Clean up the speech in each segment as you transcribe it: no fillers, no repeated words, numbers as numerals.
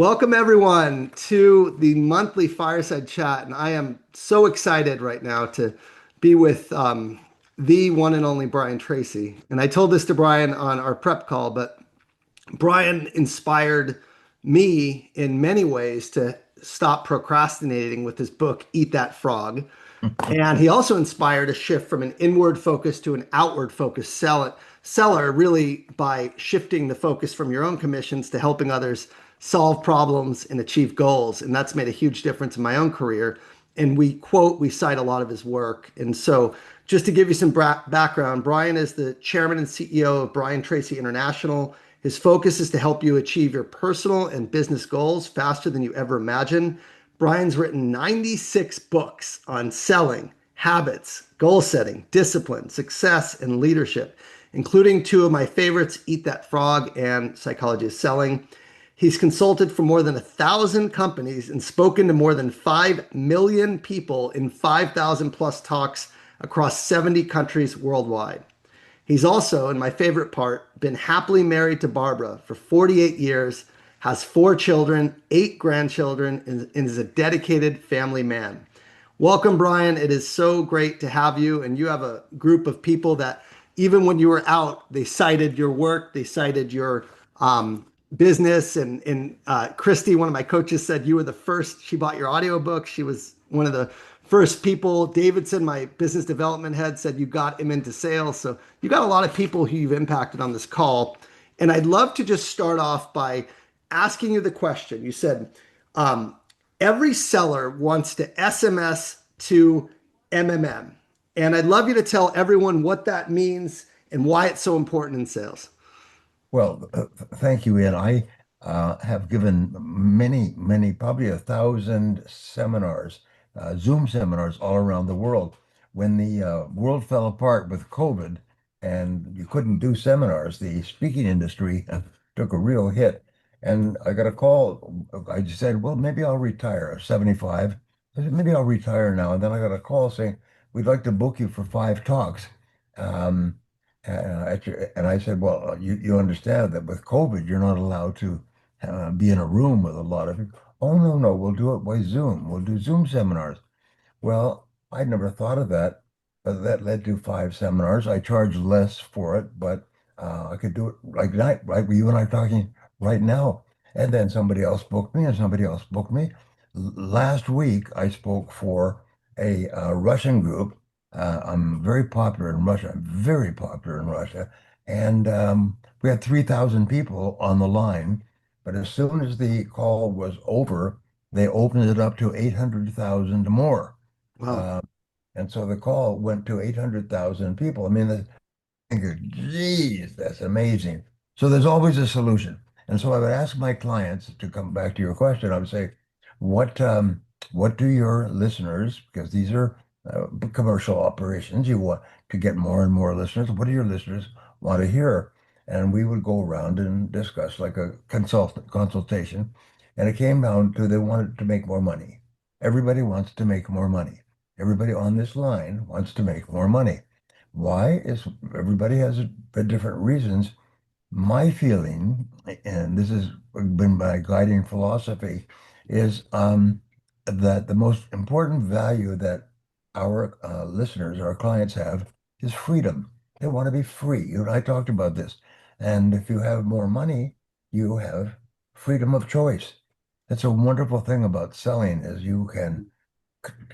Welcome, everyone, to the monthly Fireside Chat. And I am so excited right now to be with the one and only Brian Tracy. And I told this to Brian on our prep call, but Brian inspired me in many ways to stop procrastinating with his book, Eat That Frog. And he also inspired a shift from an inward focus to an outward focus seller, really by shifting the focus from your own commissions to helping others solve problems and achieve goals. And that's made a huge difference in my own career. And we cite a lot of his work. And so, just to give you some background, Brian is the chairman and CEO of Brian Tracy International. His focus is to help you achieve your personal and business goals faster than you ever imagined. Brian's written 96 books on selling, habits, goal setting, discipline, success, and leadership, including two of my favorites, Eat That Frog and Psychology of Selling. He's consulted for more than 1,000 companies and spoken to more than 5 million people in 5,000 plus talks across 70 countries worldwide. He's also, and my favorite part, been happily married to Barbara for 48 years, has 4 children, 8 grandchildren, and is a dedicated family man. Welcome, Brian. It is so great to have you. And you have a group of people that, even when you were out, they cited your work, they cited your business. And Christy, one of my coaches, said you were the first. She bought your audiobook. She was one of the first people. Davidson, my business development head, said you got him into sales. So you got a lot of people who you've impacted on this call. And I'd love to just start off by asking you the question. You said every seller wants to SMS to MMM. And I'd love you to tell everyone what that means and why it's so important in sales. Thank you, Ian. I have given many, probably 1,000 seminars, Zoom seminars all around the world. When the world fell apart with COVID and you couldn't do seminars, the speaking industry took a real hit. And I got a call. I just said, well, maybe I'll retire. I'm 75. I said, maybe I'll retire now. And then I got a call saying, we'd like to book you for 5 talks. Um, and I said, well, you understand that with COVID, you're not allowed to be in a room with a lot of people. Oh, no, no, we'll do it by Zoom. We'll do Zoom seminars. Well, I'd never thought of that, but that led to 5 seminars. I charged less for it, but I could do it right where you and I are talking right now. And then somebody else booked me, and somebody else booked me. Last week, I spoke for a Russian group. I'm very popular in Russia. I'm very popular in Russia. And we had 3,000 people on the line. But as soon as the call was over, they opened it up to 800,000 more. Wow. Uh, and so the call went to 800,000 people. I mean, I think, geez, that's amazing. So there's always a solution. And so I would ask my clients, to come back to your question, I would say, what what do your listeners, because these are commercial operations, you want to get more and more listeners. What do your listeners want to hear? And we would go around and discuss like a consultation. And it came down to they wanted to make more money. Everybody wants to make more money. Everybody on this line wants to make more money. Why is everybody has different reasons. My feeling, and this has been my guiding philosophy, is that the most important value that our listeners, our clients have is freedom. They want to be free. You and I talked about this. And if you have more money, you have freedom of choice. That's a wonderful thing about selling is you can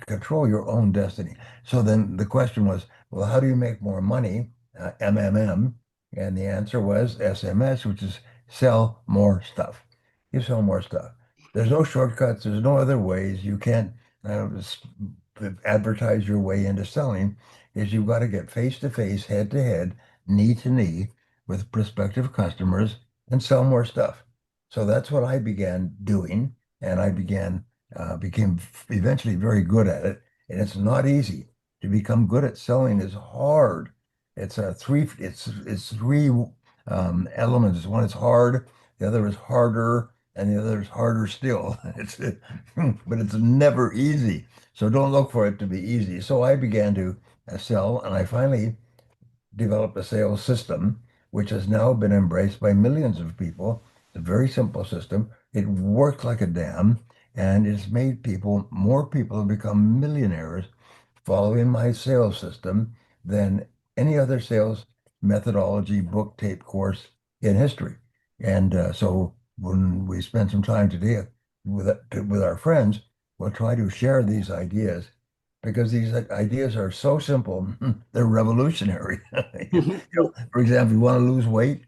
control your own destiny. So then the question was, well, how do you make more money? MMM. And the answer was SMS, which is sell more stuff. You sell more stuff. There's no shortcuts. There's no other ways. You can't advertise your way into selling. Is you've got to get face to face, head to head, knee to knee with prospective customers and sell more stuff. So that's what I began doing. And I became eventually very good at it. And it's not easy. To become good at selling is hard. It's three elements. One is hard, the other is harder, and the other is harder still. But it's never easy. So don't look for it to be easy. So I began to sell, and I finally developed a sales system, which has now been embraced by millions of people. It's a very simple system. It worked like a dam, and it's made more people have become millionaires following my sales system than any other sales methodology book tape course in history. And so when we spend some time today with our friends, we'll try to share these ideas because these ideas are so simple, they're revolutionary. For example, you want to lose weight,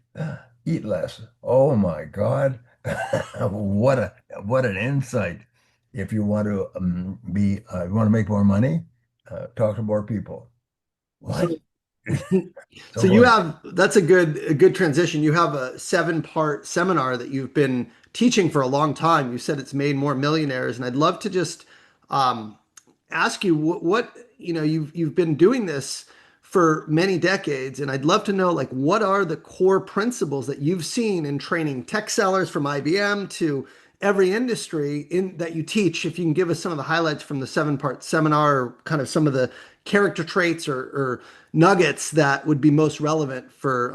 eat less. Oh my God. What an insight. If you want to you want to make more money, talk to more people. So What? So So go you ahead. have that's a good transition. You have a 7-part seminar that you've been teaching for a long time. You said it's made more millionaires, and I'd love to just um, ask you what you've been doing this for many decades, and I'd love to know like what are the core principles that you've seen in training tech sellers from IBM to every industry in that you teach. If you can give us some of the highlights from the 7-part seminar, or kind of some of the character traits or nuggets that would be most relevant for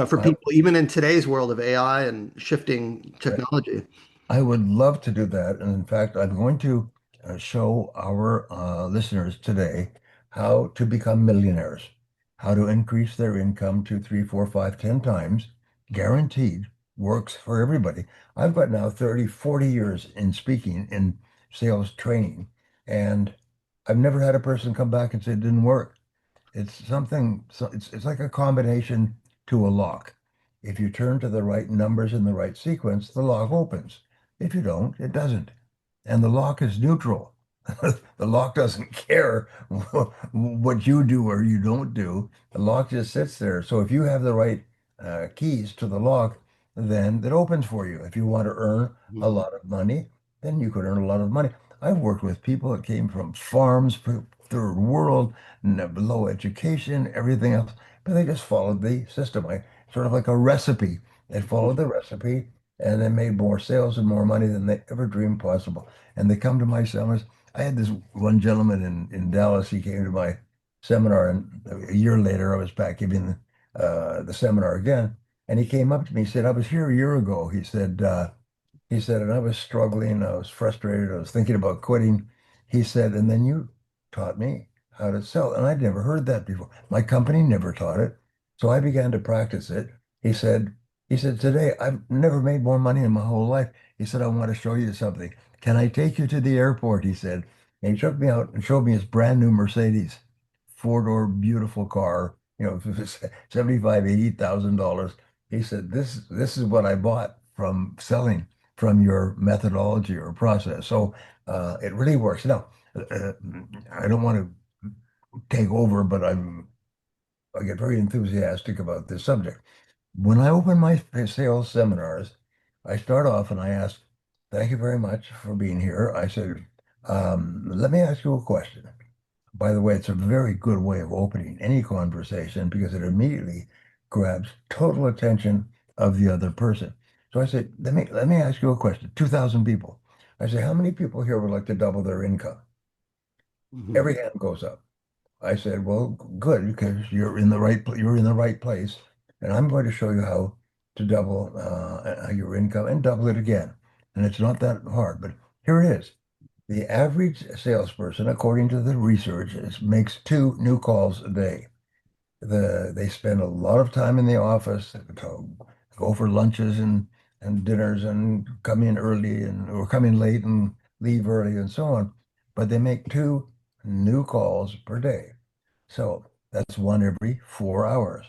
for I, people even in today's world of AI and shifting technology. I would love to do that. And in fact, I'm going to show our listeners today how to become millionaires, how to increase their income 2, 3, 4, 5, 10 times, guaranteed, works for everybody. I've got now 30, 40 years in speaking in sales training, and I've never had a person come back and say it didn't work. It's something, so it's like a combination to a lock. If you turn to the right numbers in the right sequence, the lock opens. If you don't, it doesn't. And the lock is neutral. The lock doesn't care what you do or you don't do. The lock just sits there. So if you have the right keys to the lock, then it opens for you. If you want to earn a lot of money, then you could earn a lot of money. I've worked with people that came from farms, third world, low education, everything else, but they just followed the system. I sort of like a recipe. They followed the recipe and they made more sales and more money than they ever dreamed possible. And they come to my seminars. I had this one gentleman in Dallas. He came to my seminar, and a year later, I was back giving the seminar again. And he came up to me. He said, "I was here a year ago." He said, and I was struggling. I was frustrated. I was thinking about quitting. He said, and then you taught me how to sell. And I'd never heard that before. My company never taught it. So I began to practice it. He said, he said, today I've never made more money in my whole life. He said, I want to show you something. Can I take you to the airport? He said, and he took me out and showed me his brand new Mercedes, four-door, beautiful car, 75, $80,000. He said, this is what I bought from selling from your methodology or process. So it really works. Now, uh, I don't want to take over, but I get very enthusiastic about this subject. When I open my sales seminars, I start off and I ask, "Thank you very much for being here." I said, "Let me ask you a question." By the way, it's a very good way of opening any conversation because it immediately grabs total attention of the other person. So I said, let me ask you a question. 2,000 people. I say, how many people here would like to double their income? Mhm. Every hand goes up. I said, well, good, because you're in the right place, and I'm going to show you how to double your income and double it again. And it's not that hard, but here it is. The average salesperson, according to the research, makes 2 new calls a day. They spend a lot of time in the office, go for lunches and dinners and come in early or come in late and leave early and so on. But they make 2 new calls per day. So that's one every 4 hours.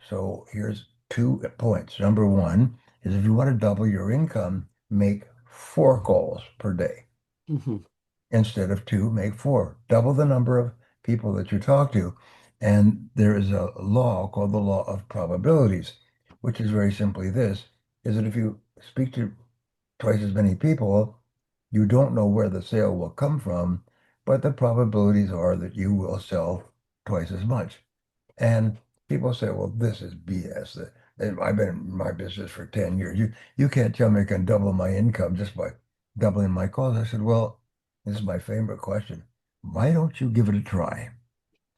So here's 2 points. Number one is if you want to double your income, make 4 calls per day. Mhm. Instead of 2, make 4. Double the number of people that you talk to. And there is a law called the law of probabilities, which is very simply this, is that if you speak to twice as many people, you don't know where the sale will come from, but the probabilities are that you will sell twice as much. And people say, well, this is BS. And I've been in my business for 10 years. You can't tell me I can double my income just by doubling my calls. I said, well, this is my favorite question. Why don't you give it a try?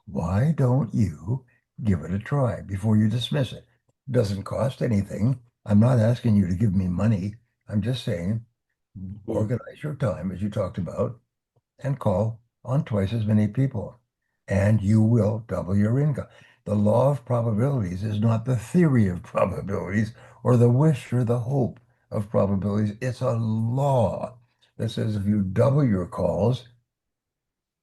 Why don't you give it a try before you dismiss it? It doesn't cost anything. I'm not asking you to give me money. I'm just saying, Mhm. organize your time as you talked about and call on twice as many people, and you will double your income. The law of probabilities is not the theory of probabilities or the wish or the hope of probabilities. It's a law that says if you double your calls,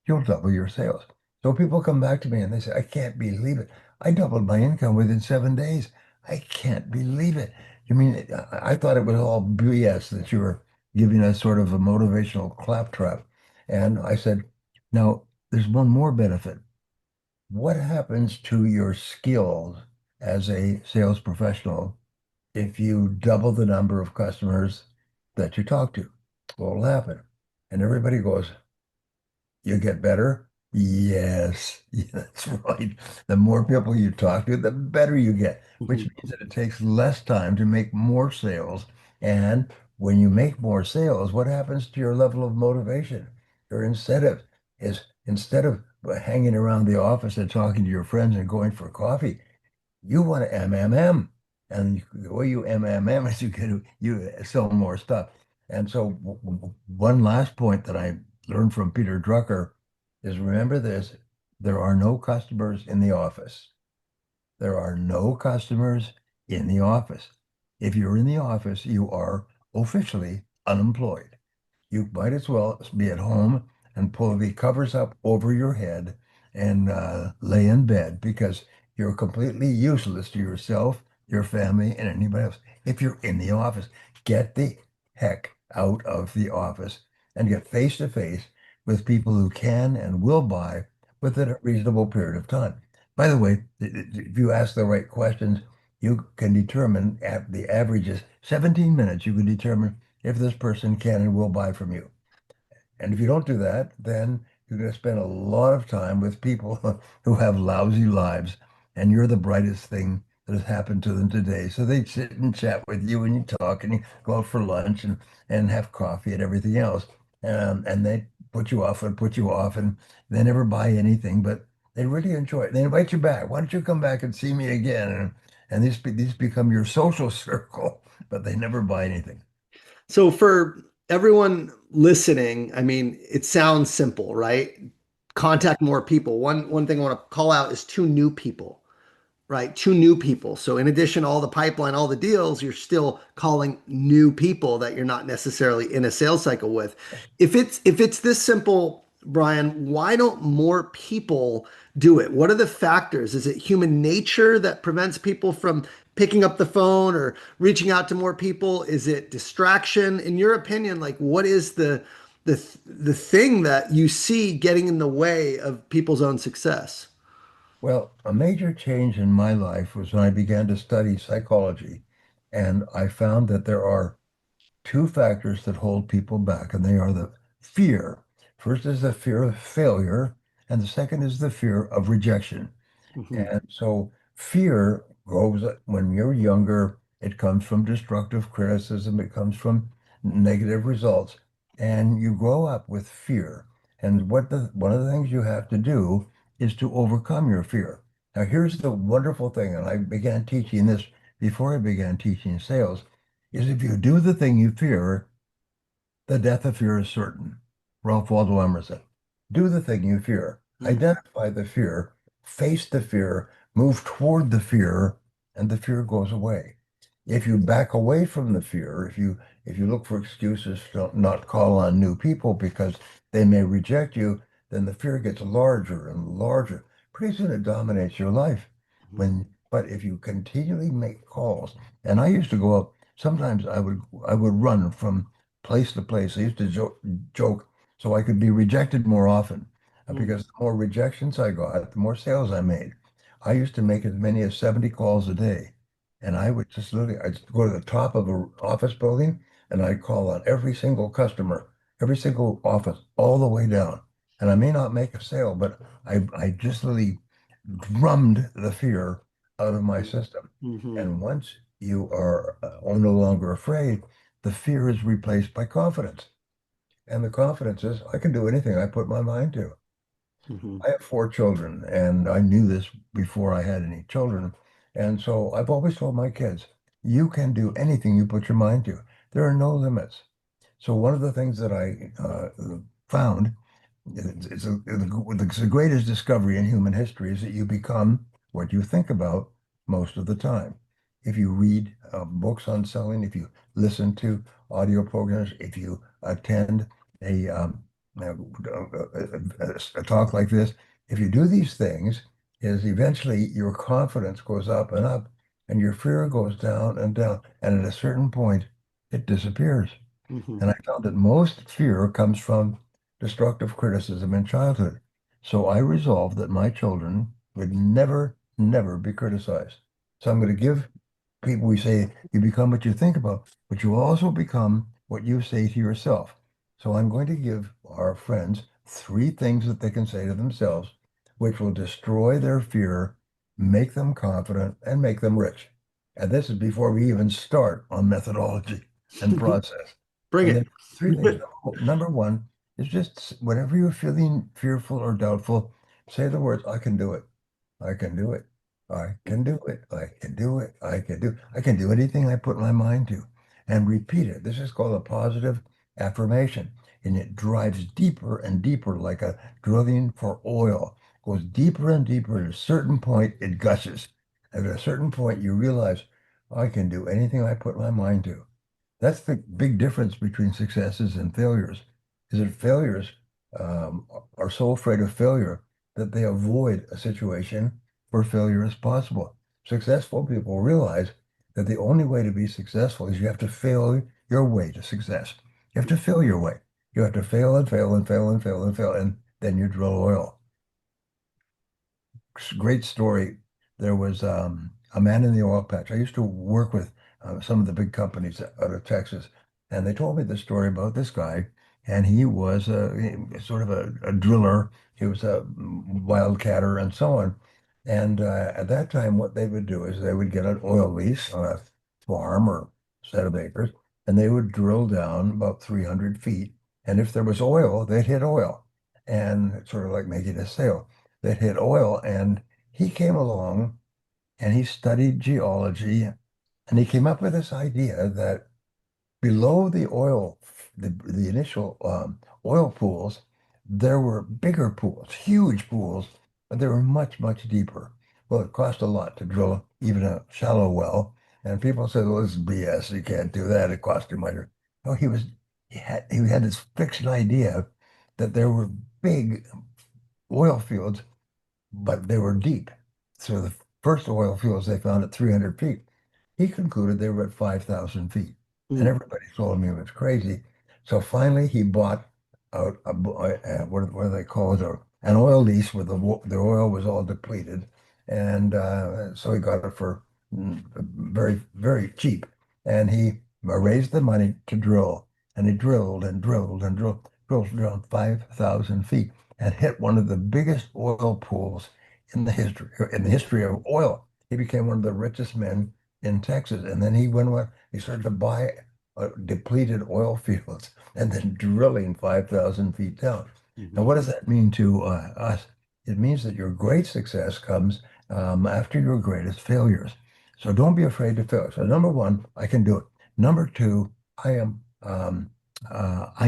you'll double your sales. So people come back to me and they say, I can't believe it. I doubled my income within 7 days. I can't believe it. You mean, I thought it was all BS that you were giving us sort of a motivational claptrap. And I said, now there's one more benefit. What happens to your skills as a sales professional if you double the number of customers that you talk to? What will happen? And everybody goes, you get better? Yes, yeah, that's right. The more people you talk to, the better you get, which Mhm. means that it takes less time to make more sales. And when you make more sales, what happens to your level of motivation? Your incentive is instead of hanging around the office and talking to your friends and going for coffee, you want to MMM. And the way you MMM is you sell more stuff. And so one last point that I learned from Peter Drucker is remember this, there are no customers in the office. There are no customers in the office. If you're in the office, you are officially unemployed. You might as well be at home and pull the covers up over your head and lay in bed because you're completely useless to yourself, your family, and anybody else. If you're in the office, get the heck out of the office and get face to face with people who can and will buy within a reasonable period of time. By the way, if you ask the right questions, you can determine at the average is 17 minutes. You can determine if this person can and will buy from you. And if you don't do that, then you're going to spend a lot of time with people who have lousy lives, and you're the brightest thing that has happened to them today. So they sit and chat with you, and you talk, and you go out for lunch and have coffee and everything else. And they put you off, and they never buy anything, but they really enjoy it. They invite you back. Why don't you come back and see me again? And these become your social circle, but they never buy anything. So for everyone listening, I mean, it sounds simple, right? Contact more people. One thing I want to call out is two new people, right? Two new people. So in addition to all the pipeline, all the deals, you're still calling new people that you're not necessarily in a sales cycle with. If it's this simple, Brian, why don't more people do it? What are the factors? Is it human nature that prevents people from picking up the phone or reaching out to more people? Is it distraction? In your opinion, like what is the thing that you see getting in the way of people's own success? Well, a major change in my life was when I began to study psychology, and I found that there are two factors that hold people back, and they are the fear. First is the fear of failure, and the second is the fear of rejection. Mhm. And so fear grows when you're younger. It comes from destructive criticism. It comes from negative results. And you grow up with fear. And one of the things you have to do is to overcome your fear. Now, here's the wonderful thing, and I began teaching this before I began teaching sales, is if you do the thing you fear, the death of fear is certain. Ralph Waldo Emerson. Do the thing you fear. Mm, Identify the fear, face the fear, move toward the fear, and the fear goes away. If you back away from the fear, if you look for excuses to not call on new people because they may reject you, then the fear gets larger and larger. Pretty soon it dominates your life. mhm, But if you continually make calls, and I used to go out, sometimes I would run from place to place. I used to joke so I could be rejected more often mm, because the more rejections I got, the more sales I made. I used to make as many as 70 calls a day. And I would just literally, I'd go to the top of an office building and I'd call on every single customer, every single office, all the way down. And I may not make a sale, but I just literally drummed the fear out of my system. mhm, And once you are no longer afraid, the fear is replaced by confidence. And the confidence is, I can do anything I put my mind to. mhm, I have four children, and I knew this before I had any children. And so I've always told my kids, you can do anything you put your mind to. There are no limits. So one of the things that I found, it's the greatest discovery in human history is that you become what you think about most of the time. If you read books on selling, if you listen to audio programs, if you attend a, a talk like this, if you do these things, is eventually your confidence goes up and up, and your fear goes down and down, and at a certain point, it disappears. Hmm. And I found that most fear comes from destructive criticism in childhood. So I resolved that my children would never, never be criticized. So I'm going to give people, we say, you become what you think about, but you also become what you say to yourself. So I'm going to give our friends three things that they can say to themselves, which will destroy their fear, make them confident, and make them rich. And this is before we even start on methodology and process. Bring And it. then three things. Number one is just whenever you're feeling fearful or doubtful, say the words, I can do it. I can do it. I can do it. I can do it. I can do anything I put my mind to. And repeat it. This is called a positive affirmation. And it drives deeper and deeper like a drilling for oil. Goes deeper and deeper. At a certain point, it gushes. At a certain point, you realize, I can do anything I put my mind to. That's the big difference between successes and failures, is that failures are so afraid of failure that they avoid a situation where failure is possible. Successful people realize that the only way to be successful is you have to fail your way to success. You have to fail your way. You have to fail and fail and fail and fail and fail, and then you drill oil. Great story. There was a man in the oil patch. I used to work with some of the big companies out of Texas, and they told me the story about this guy. And he was sort of a driller. He was a wildcatter and so on. And at that time, what they would do is they would get an oil lease on a farm or set of acres, and they would drill down about 300 feet. And if there was oil, they'd hit oil, and sort of like making a sale that hit oil. And he came along and he studied geology and he came up with this idea that below the oil, the initial oil pools, there were bigger pools, huge pools, but they were much, much deeper. Well, it cost a lot to drill even a shallow well. And people said, well, this is BS. You can't do that. It cost too much. No, he had this fixed idea that there were big oil fields but they were deep. So the first oil fields they found at 300 feet. He concluded they were at 5,000 feet. And Mm. everybody told him he was crazy. So finally he bought what do they call it? An oil lease where the oil was all depleted. And so he got it for very, very cheap. And he raised the money to drill. And he drilled and drilled and drilled around 5,000 feet and hit one of the biggest oil pools in the history of oil. He became one of the richest men in Texas, and then he started to buy depleted oil fields and then drilling 5,000 feet down. Now, Mhm. what does that mean to us? It means that your great success comes after your greatest failures. So don't be afraid to fail. So number one, I can do it. Number two, I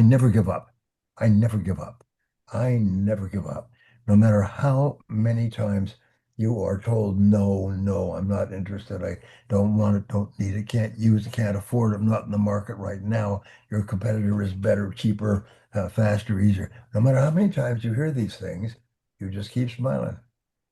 never give up. I never give up. I never give up. No matter how many times you are told, no, no, I'm not interested. I don't want it, don't need it, can't use it, can't afford it. I'm not in the market right now. Your competitor is better, cheaper, faster, easier. No matter how many times you hear these things, you just keep smiling.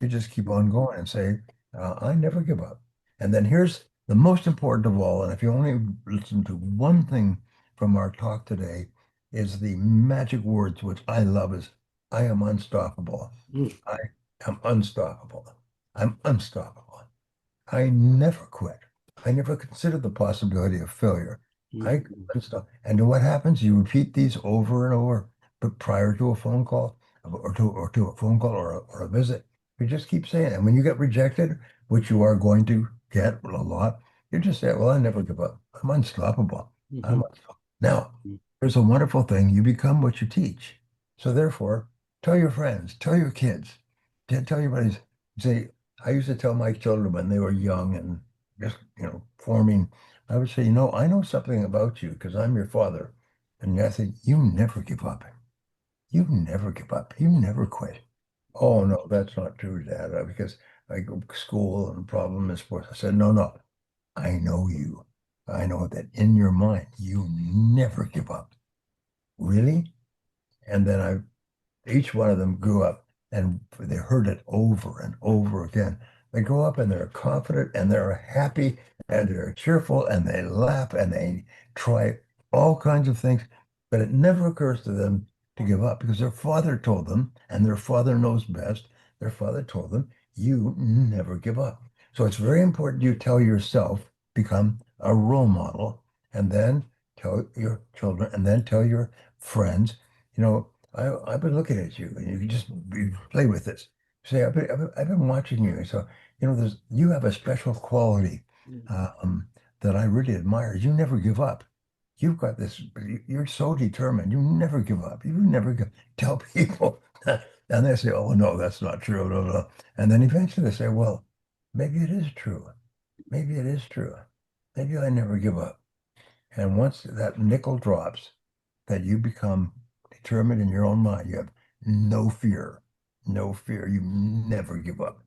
You just keep on going and say, I never give up. And then here's the most important of all. And if you only listen to one thing from our talk today, is the magic words, which I love, is I am unstoppable. Mm. I am unstoppable. I'm unstoppable. I never quit. I never considered the possibility of failure. I Mhm. unstop. And what happens? You repeat these over and over, but prior to a phone call or to a phone call or a visit, you just keep saying it. And when you get rejected, which you are going to get a lot, you just say, well, I never give up. I'm unstoppable. I'm Mhm. unstoppable. Now, there's a wonderful thing. You become what you teach. So therefore, tell your friends, tell your kids, tell your buddies, say, I used to tell my children when they were young and just, forming I would say, I know something about you because I'm your father. And I said, you never give up. You never give up. You never quit. Oh, no, that's not true, Dad, because I go to school and problem is sports. I said, no, no, I know you. I know that in your mind, you never give up. Really? And then each one of them grew up and they heard it over and over again. They grow up and they're confident and they're happy and they're cheerful and they laugh and they try all kinds of things, but it never occurs to them to give up because their father told them, and their father knows best. Their father told them, you never give up. So it's very important you tell yourself, become a role model, and then tell your children, and then tell your friends, you know, I've been looking at you, and you play with this. Say, I've been watching you. So, you have a special quality that I really admire. You never give up. You've got this, you're so determined. You never give up. You never give, tell people. And they say, oh, no, that's not true. No, no. And then eventually they say, well, maybe it is true. Maybe it is true. Maybe I never give up. And once that nickel drops, that you become determined in your own mind. You have no fear, no fear. You never give up.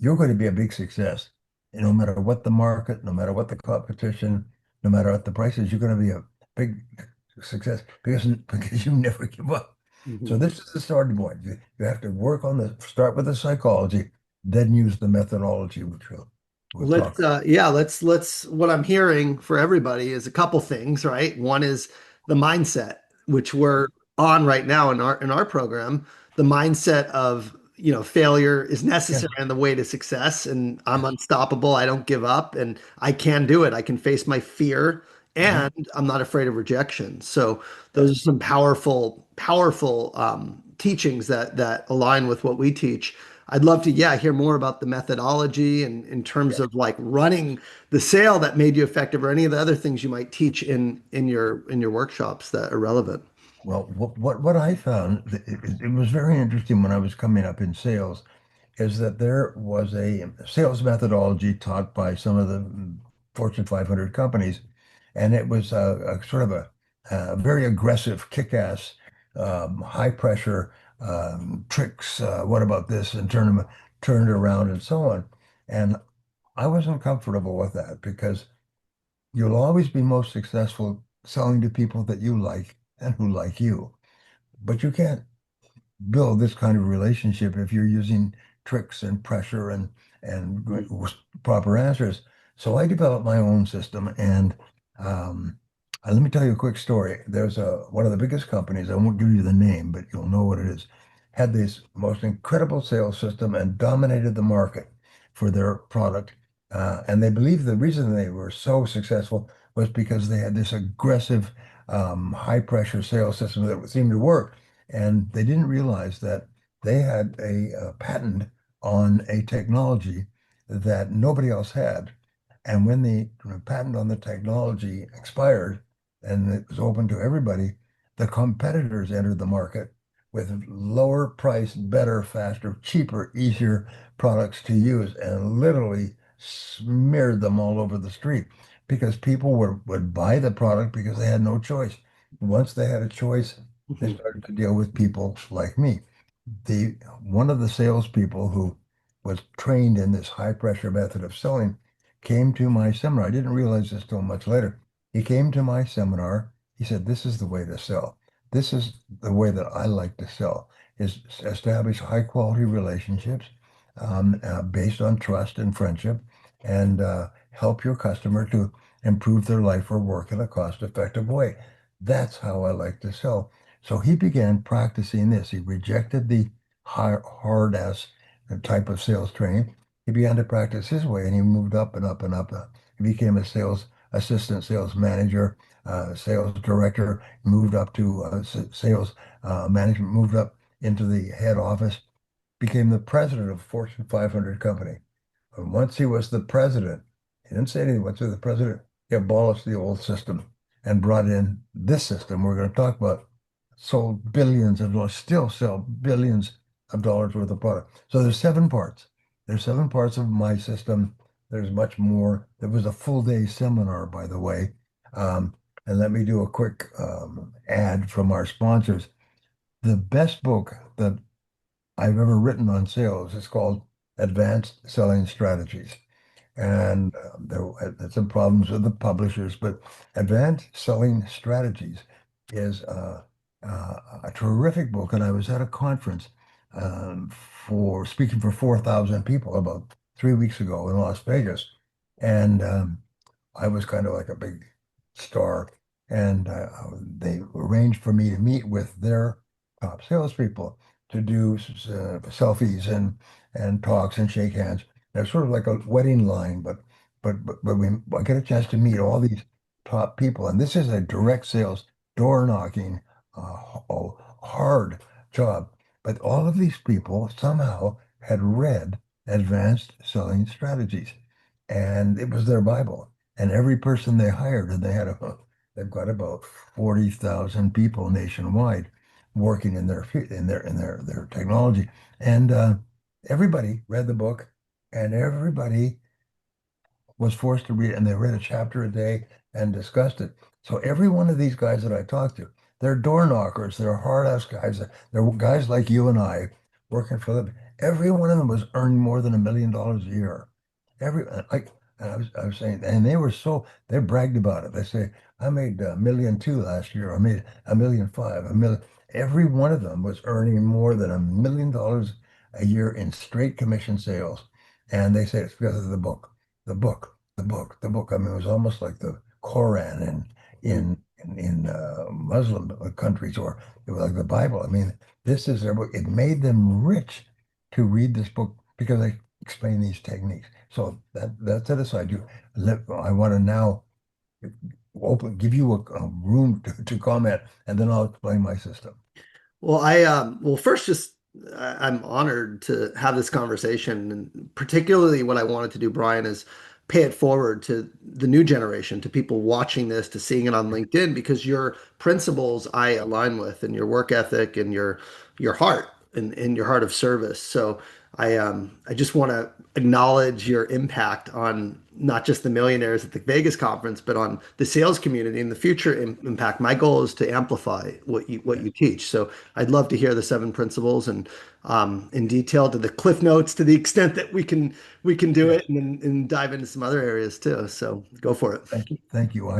You're going to be a big success. And no matter what the market, no matter what the competition, no matter what the prices, you're going to be a big success because you never give up. So Mhm. this is the starting point. You have to work on start with the psychology, then use the methodology, which we'll talk Let's about. yeah, let's what I'm hearing for everybody is a couple things, right? One is the mindset, which we're on right now in our program. The mindset of, failure is Yeah, necessary on the way to success, and I'm yeah, unstoppable. I don't give up, and I can do it. I can face my fear, yeah, and I'm not afraid of rejection. So yeah. those are some powerful, powerful teachings that align with what we teach. I'd love to, yeah, hear more about the methodology and in terms Yeah. of like running the sale that made you effective, or any of the other things you might teach in your workshops that are relevant. Well, what I found, it was very interesting when I was coming up in sales, is that there was a sales methodology taught by some of the Fortune 500 companies, and it was a sort of a very aggressive, kick-ass, high pressure tricks. What about this? And turn it around and so on. And I wasn't comfortable with that because you'll always be most successful selling to people that you like and who like you. But you can't build this kind of relationship if you're using tricks and pressure and Mhm. proper answers. So I developed my own system, and um, let me tell you a quick story. There's one of the biggest companies. I won't give you the name, but you'll know what it is. Had this most incredible sales system and dominated the market for their product. And they believed the reason they were so successful was because they had this aggressive, high pressure sales system that seemed to work. And they didn't realize that they had a patent on a technology that nobody else had. And when the patent on the technology expired and it was open to everybody, the competitors entered the market with lower price, better, faster, cheaper, easier products to use and literally smeared them all over the street because people would buy the product because they had no choice. Once they had a choice, they Mhm. started to deal with people like me. The One of the salespeople who was trained in this high pressure method of selling came to my seminar. I didn't realize this till much later. He came to my seminar. He said, "This is the way to sell. This is the way that I like to sell, is establish high quality relationships based on trust and friendship and help your customer to improve their life or work in a cost effective way. That's how I like to sell." So he began practicing this. He rejected the hard ass type of sales training. He began to practice his way and he moved up and up and up. He became a sales assistant, sales manager, sales director, moved up to sales management, moved up into the head office, became the president of a Fortune 500 company. And once he was the president, he didn't say anything. Once he was the president, he abolished the old system and brought in this system we're going to talk about. Sold billions of dollars, still sell billions of dollars worth of product. So there's seven parts. There's seven parts of my system. there's much more. There was a full day seminar, by the way. Um, and let me do a quick ad from our sponsors. The best book that I've ever written on sales is called Advanced Selling Strategies. And there had some problems with the publishers, but Advanced Selling Strategies is a terrific book. And I was at a conference for speaking for 4,000 people about 3 weeks ago in Las Vegas. And I was kind of like a big star. And they arranged for me to meet with their top salespeople to do selfies and talks and shake hands. It's sort of like a wedding line, I get a chance to meet all these top people, and this is a direct sales, door knocking, hard job. But all of these people somehow had read Advanced Selling Strategies, and it was their Bible. And every person they hired, and they've got about 40,000 people nationwide working in their technology, and everybody read the book, and everybody was forced to read it, and they read a chapter a day and discussed it. So every one of these guys that I talked to, they're door knockers, they're hard ass guys, they're guys like you and I working for them. Every one of them was earning more than $1 million a year. Every like and I was saying, and they bragged about it. They say, I made 1,200,000 last year. I made 1,500,000, a million. Every one of them was earning more than $1 million a year in straight commission sales. And they say it's because of the book, the book. I mean, it was almost like the Koran in Muslim countries, or it was like the Bible. I mean, this is their book. It made them rich to read this book because they explain these techniques. So that's it aside. I want to now give you a room to comment, and then I'll explain my system. Well, well, first, just I'm honored to have this conversation, and particularly what I wanted to do, Brian, is pay it forward to the new generation, to people watching this, to seeing it on LinkedIn, because your principles I align with, and your work ethic, and your heart, and your heart of service. So I just want to acknowledge your impact on not just the millionaires at the Vegas conference, but on the sales community and the future impact. My goal is to amplify what you teach. So I'd love to hear the seven principles and in detail, to the cliff notes, to the extent that we can do Yes. it, and dive into some other areas too. So go for it. Thank you. Thank you.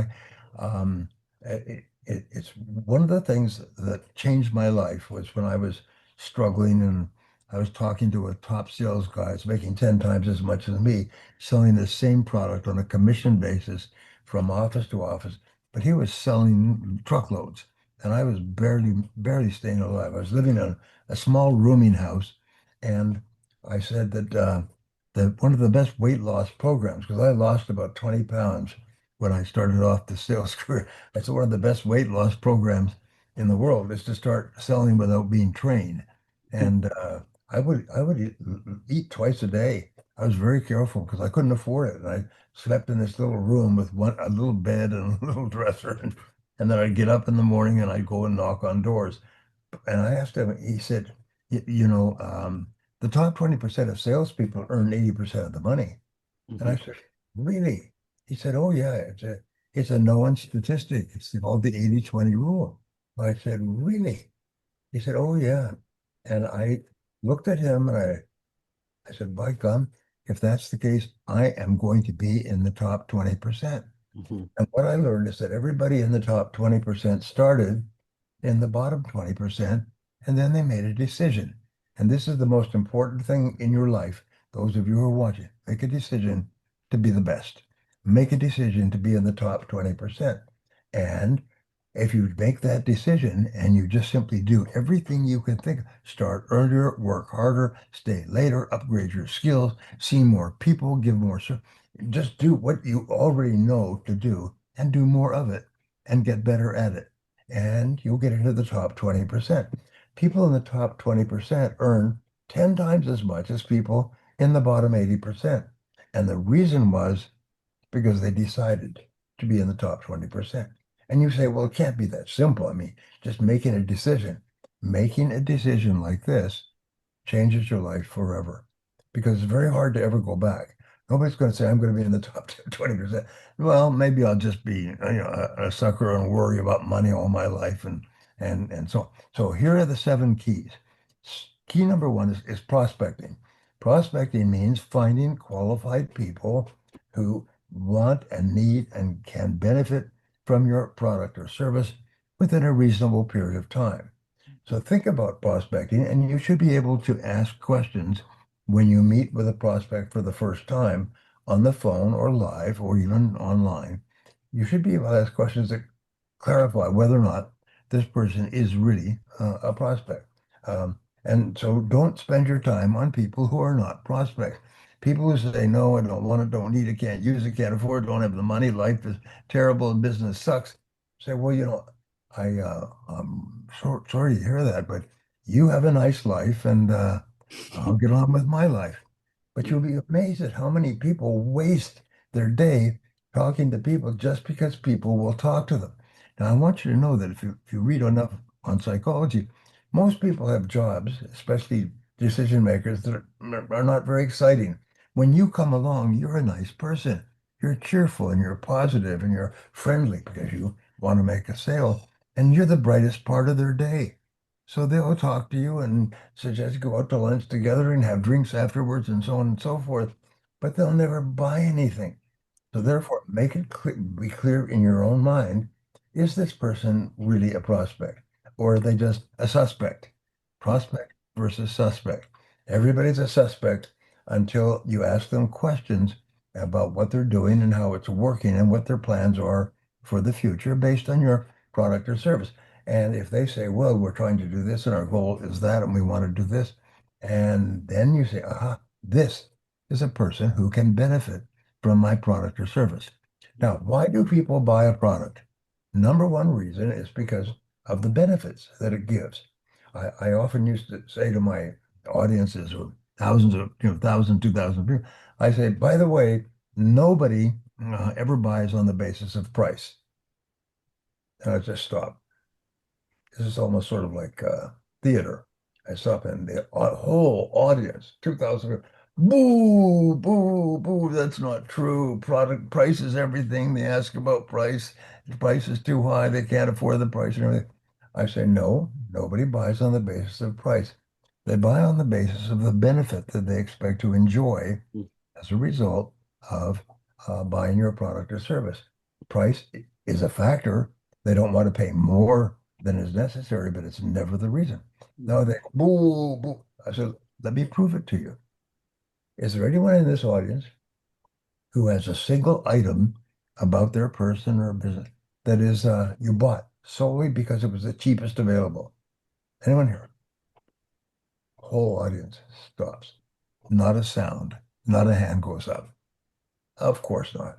It's one of the things that changed my life was when I was struggling and I was talking to a top sales guy, who's making 10 times as much as me, selling the same product on a commission basis from office to office, but he was selling truckloads and I was barely staying alive. I was living in a small rooming house, and I said that one of the best weight loss programs, because I lost about 20 pounds when I started off the sales career. That's one of the best weight loss programs in the world, is to start selling without being trained. And I would eat twice a day. I was very careful because I couldn't afford it. And I slept in this little room with a little bed and a little dresser. And then I'd get up in the morning and I'd go and knock on doors. And I asked him, he said, the top 20% of salespeople earn 80% of the money. And I Mhm. said, really? He said, oh yeah, it's a known statistic. It's called the 80-20 rule. I said, really? He said, oh yeah. And I looked at him and I said, by gum, if that's the case, I am going to be in the top 20%. Mhm. And what I learned is that everybody in the top 20% started in the bottom 20%, and then they made a decision. And this is the most important thing in your life. Those of you who are watching, make a decision to be the best. Make a decision to be in the top 20%. And if you make that decision and you just simply do everything you can think of, start earlier, work harder, stay later, upgrade your skills, see more people, give more, just do what you already know to do and do more of it and get better at it, and you'll get into the top 20%. People in the top 20% earn 10 times as much as people in the bottom 80%. And the reason was because they decided to be in the top 20%. And you say, well, it can't be that simple. I mean, just making a decision. Making a decision like this changes your life forever because it's very hard to ever go back. Nobody's going to say I'm going to be in the top 20%. Well, maybe I'll just be, a sucker and worry about money all my life and so on. So here are the seven keys. Key number one is prospecting. Prospecting means finding qualified people who want and need and can benefit from your product or service within a reasonable period of time. So think about prospecting, and you should be able to ask questions when you meet with a prospect for the first time on the phone or live or even online. You should be able to ask questions that clarify whether or not this person is really a prospect. And so don't spend your time on people who are not prospects. People who say, no, I don't want it, don't need it, can't use it, can't afford it, don't have the money, life is terrible, and business sucks. Say, well, I'm sorry to hear that, but you have a nice life and I'll get on with my life. But you'll be amazed at how many people waste their day talking to people just because people will talk to them. Now, I want you to know that if you read enough on psychology, most people have jobs, especially decision makers, that are not very exciting. When you come along, you're a nice person. You're cheerful and you're positive and you're friendly because you want to make a sale, and you're the brightest part of their day. So they'll talk to you and suggest go out to lunch together and have drinks afterwards and so on and so forth, but they'll never buy anything. So therefore, make it be clear in your own mind, is this person really a prospect or are they just a suspect? Prospect versus suspect. Everybody's a suspect until you ask them questions about what they're doing and how it's working and what their plans are for the future based on your product or service. And if they say, well, we're trying to do this and our goal is that and we want to do this, and then you say, aha, this is a person who can benefit from my product or service. Now, why do people buy a product? Number one reason is because of the benefits that it gives. I often used to say to my audiences or thousands of, 2,000 people, I say, by the way, nobody ever buys on the basis of price. And I just stop. This is almost sort of like theater. I stop and the whole audience, 2,000, boo, boo, boo. That's not true. Product price is everything. They ask about price. The price is too high. They can't afford the price and everything. I say, no, nobody buys on the basis of price. They buy on the basis of the benefit that they expect to enjoy as a result of buying your product or service. Price is a factor. They don't want to pay more than is necessary, but it's never the reason. No, they boo, boo. I said, let me prove it to you. Is there anyone in this audience who has a single item about their person or business that is you bought solely because it was the cheapest available? Anyone here? Whole audience stops. Not a sound, not a hand goes up. Of course not.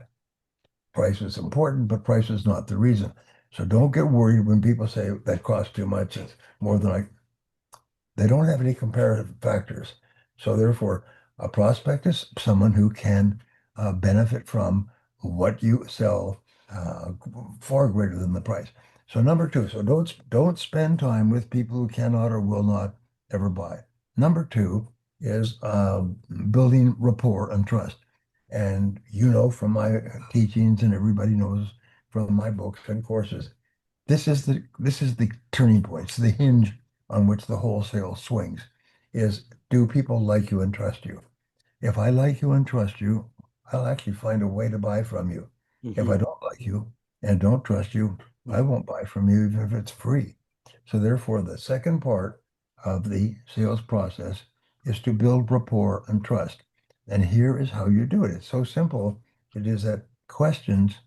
Price is important, but price is not the reason. So don't get worried when people say that costs too much. It's more than they don't have any comparative factors. So therefore, a prospect is someone who can benefit from what you sell far greater than the price. So number two, so don't spend time with people who cannot or will not ever buy. Number two is building rapport and trust. And from my teachings, and everybody knows from my books and courses, this is the turning point. It's the hinge on which the wholesale swings. Is do people like you and trust you? If I like you and trust you, I'll actually find a way to buy from you. If I don't like you and don't trust you, I won't buy from you even if it's free. So therefore, the second part of the sales process is to build rapport and trust. And here is how you do it. It's so simple. It is that questions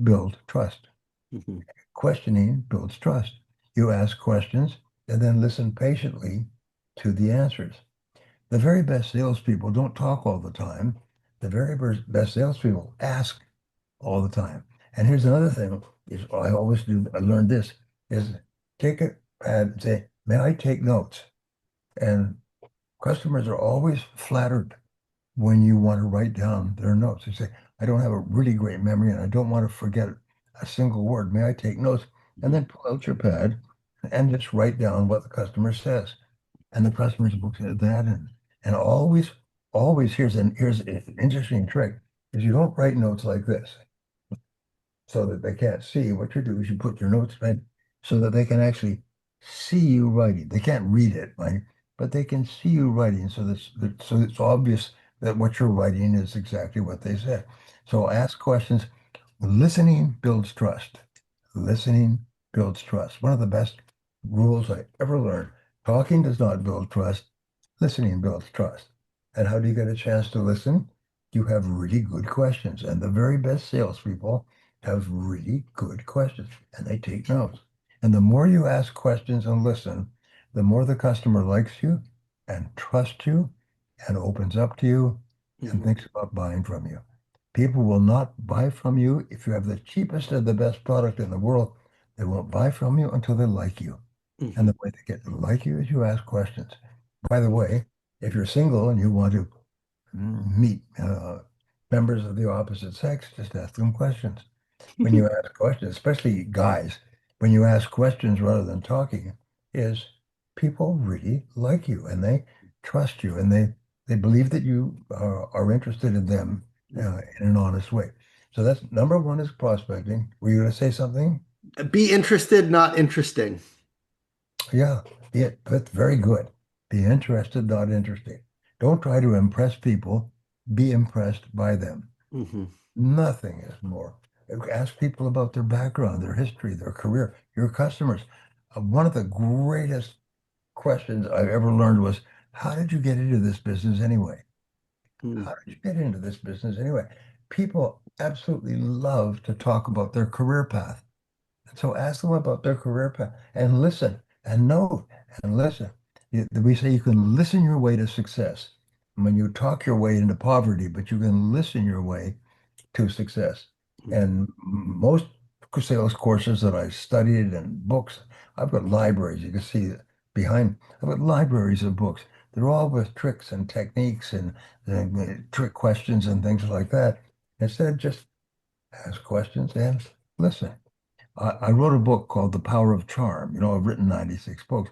build trust. Mhm. Questioning builds trust. You ask questions and then listen patiently to the answers. The very best salespeople don't talk all the time. The very best salespeople ask all the time. And here's another thing is I always do, I learned this, is take a pad and say, may I take notes? And customers are always flattered when you want to write down their notes. They say, I don't have a really great memory and I don't want to forget a single word. May I take notes? And then pull out your pad and just write down what the customer says. And the customers look at that and always always, here's an interesting trick, is you don't write notes like this so that they can't see. What you do is you put your notes in so that they can actually see you writing. They can't read it, right? But they can see you writing, so it's obvious that what you're writing is exactly what they said. So ask questions. Listening builds trust. Listening builds trust. One of the best rules I ever learned. Talking does not build trust. Listening builds trust. And how do you get a chance to listen? You have really good questions. And the very best salespeople have really good questions and they take notes. And the more you ask questions and listen, the more the customer likes you and trusts you and opens up to you and Hmm. thinks about buying from you. People will not buy from you if you have the cheapest and the best product in the world. They won't buy from you until they like you. And Hmm. the way they get to like you is you ask questions. By the way, if you're single and you want to meet members of the opposite sex, just ask them questions. When you ask questions, especially guys, when you ask questions rather than talking, is people really like you and they trust you and they believe that you are interested in them in an honest way. So that's number one is prospecting. Were you going to say something? Be interested, not interesting. Yeah, that's very good. Be interested, not interesting. Don't try to impress people. Be impressed by them. Hmm. Nothing is more. Ask people about their background, their history, their career, your customers. One of the greatest questions I've ever learned was, how did you get into this business anyway? How did you get into this business anyway? People absolutely love to talk about their career path. So ask them about their career path and listen and note and listen. We say you can listen your way to success. When you talk your way into poverty, but you can listen your way to success. And most sales courses that I studied and books, I've got libraries. You can see behind, I've got libraries of books. They're all with tricks and techniques and trick questions and things like that. Instead, just ask questions and listen. I wrote a book called The Power of Charm. You know, I've written 96 books.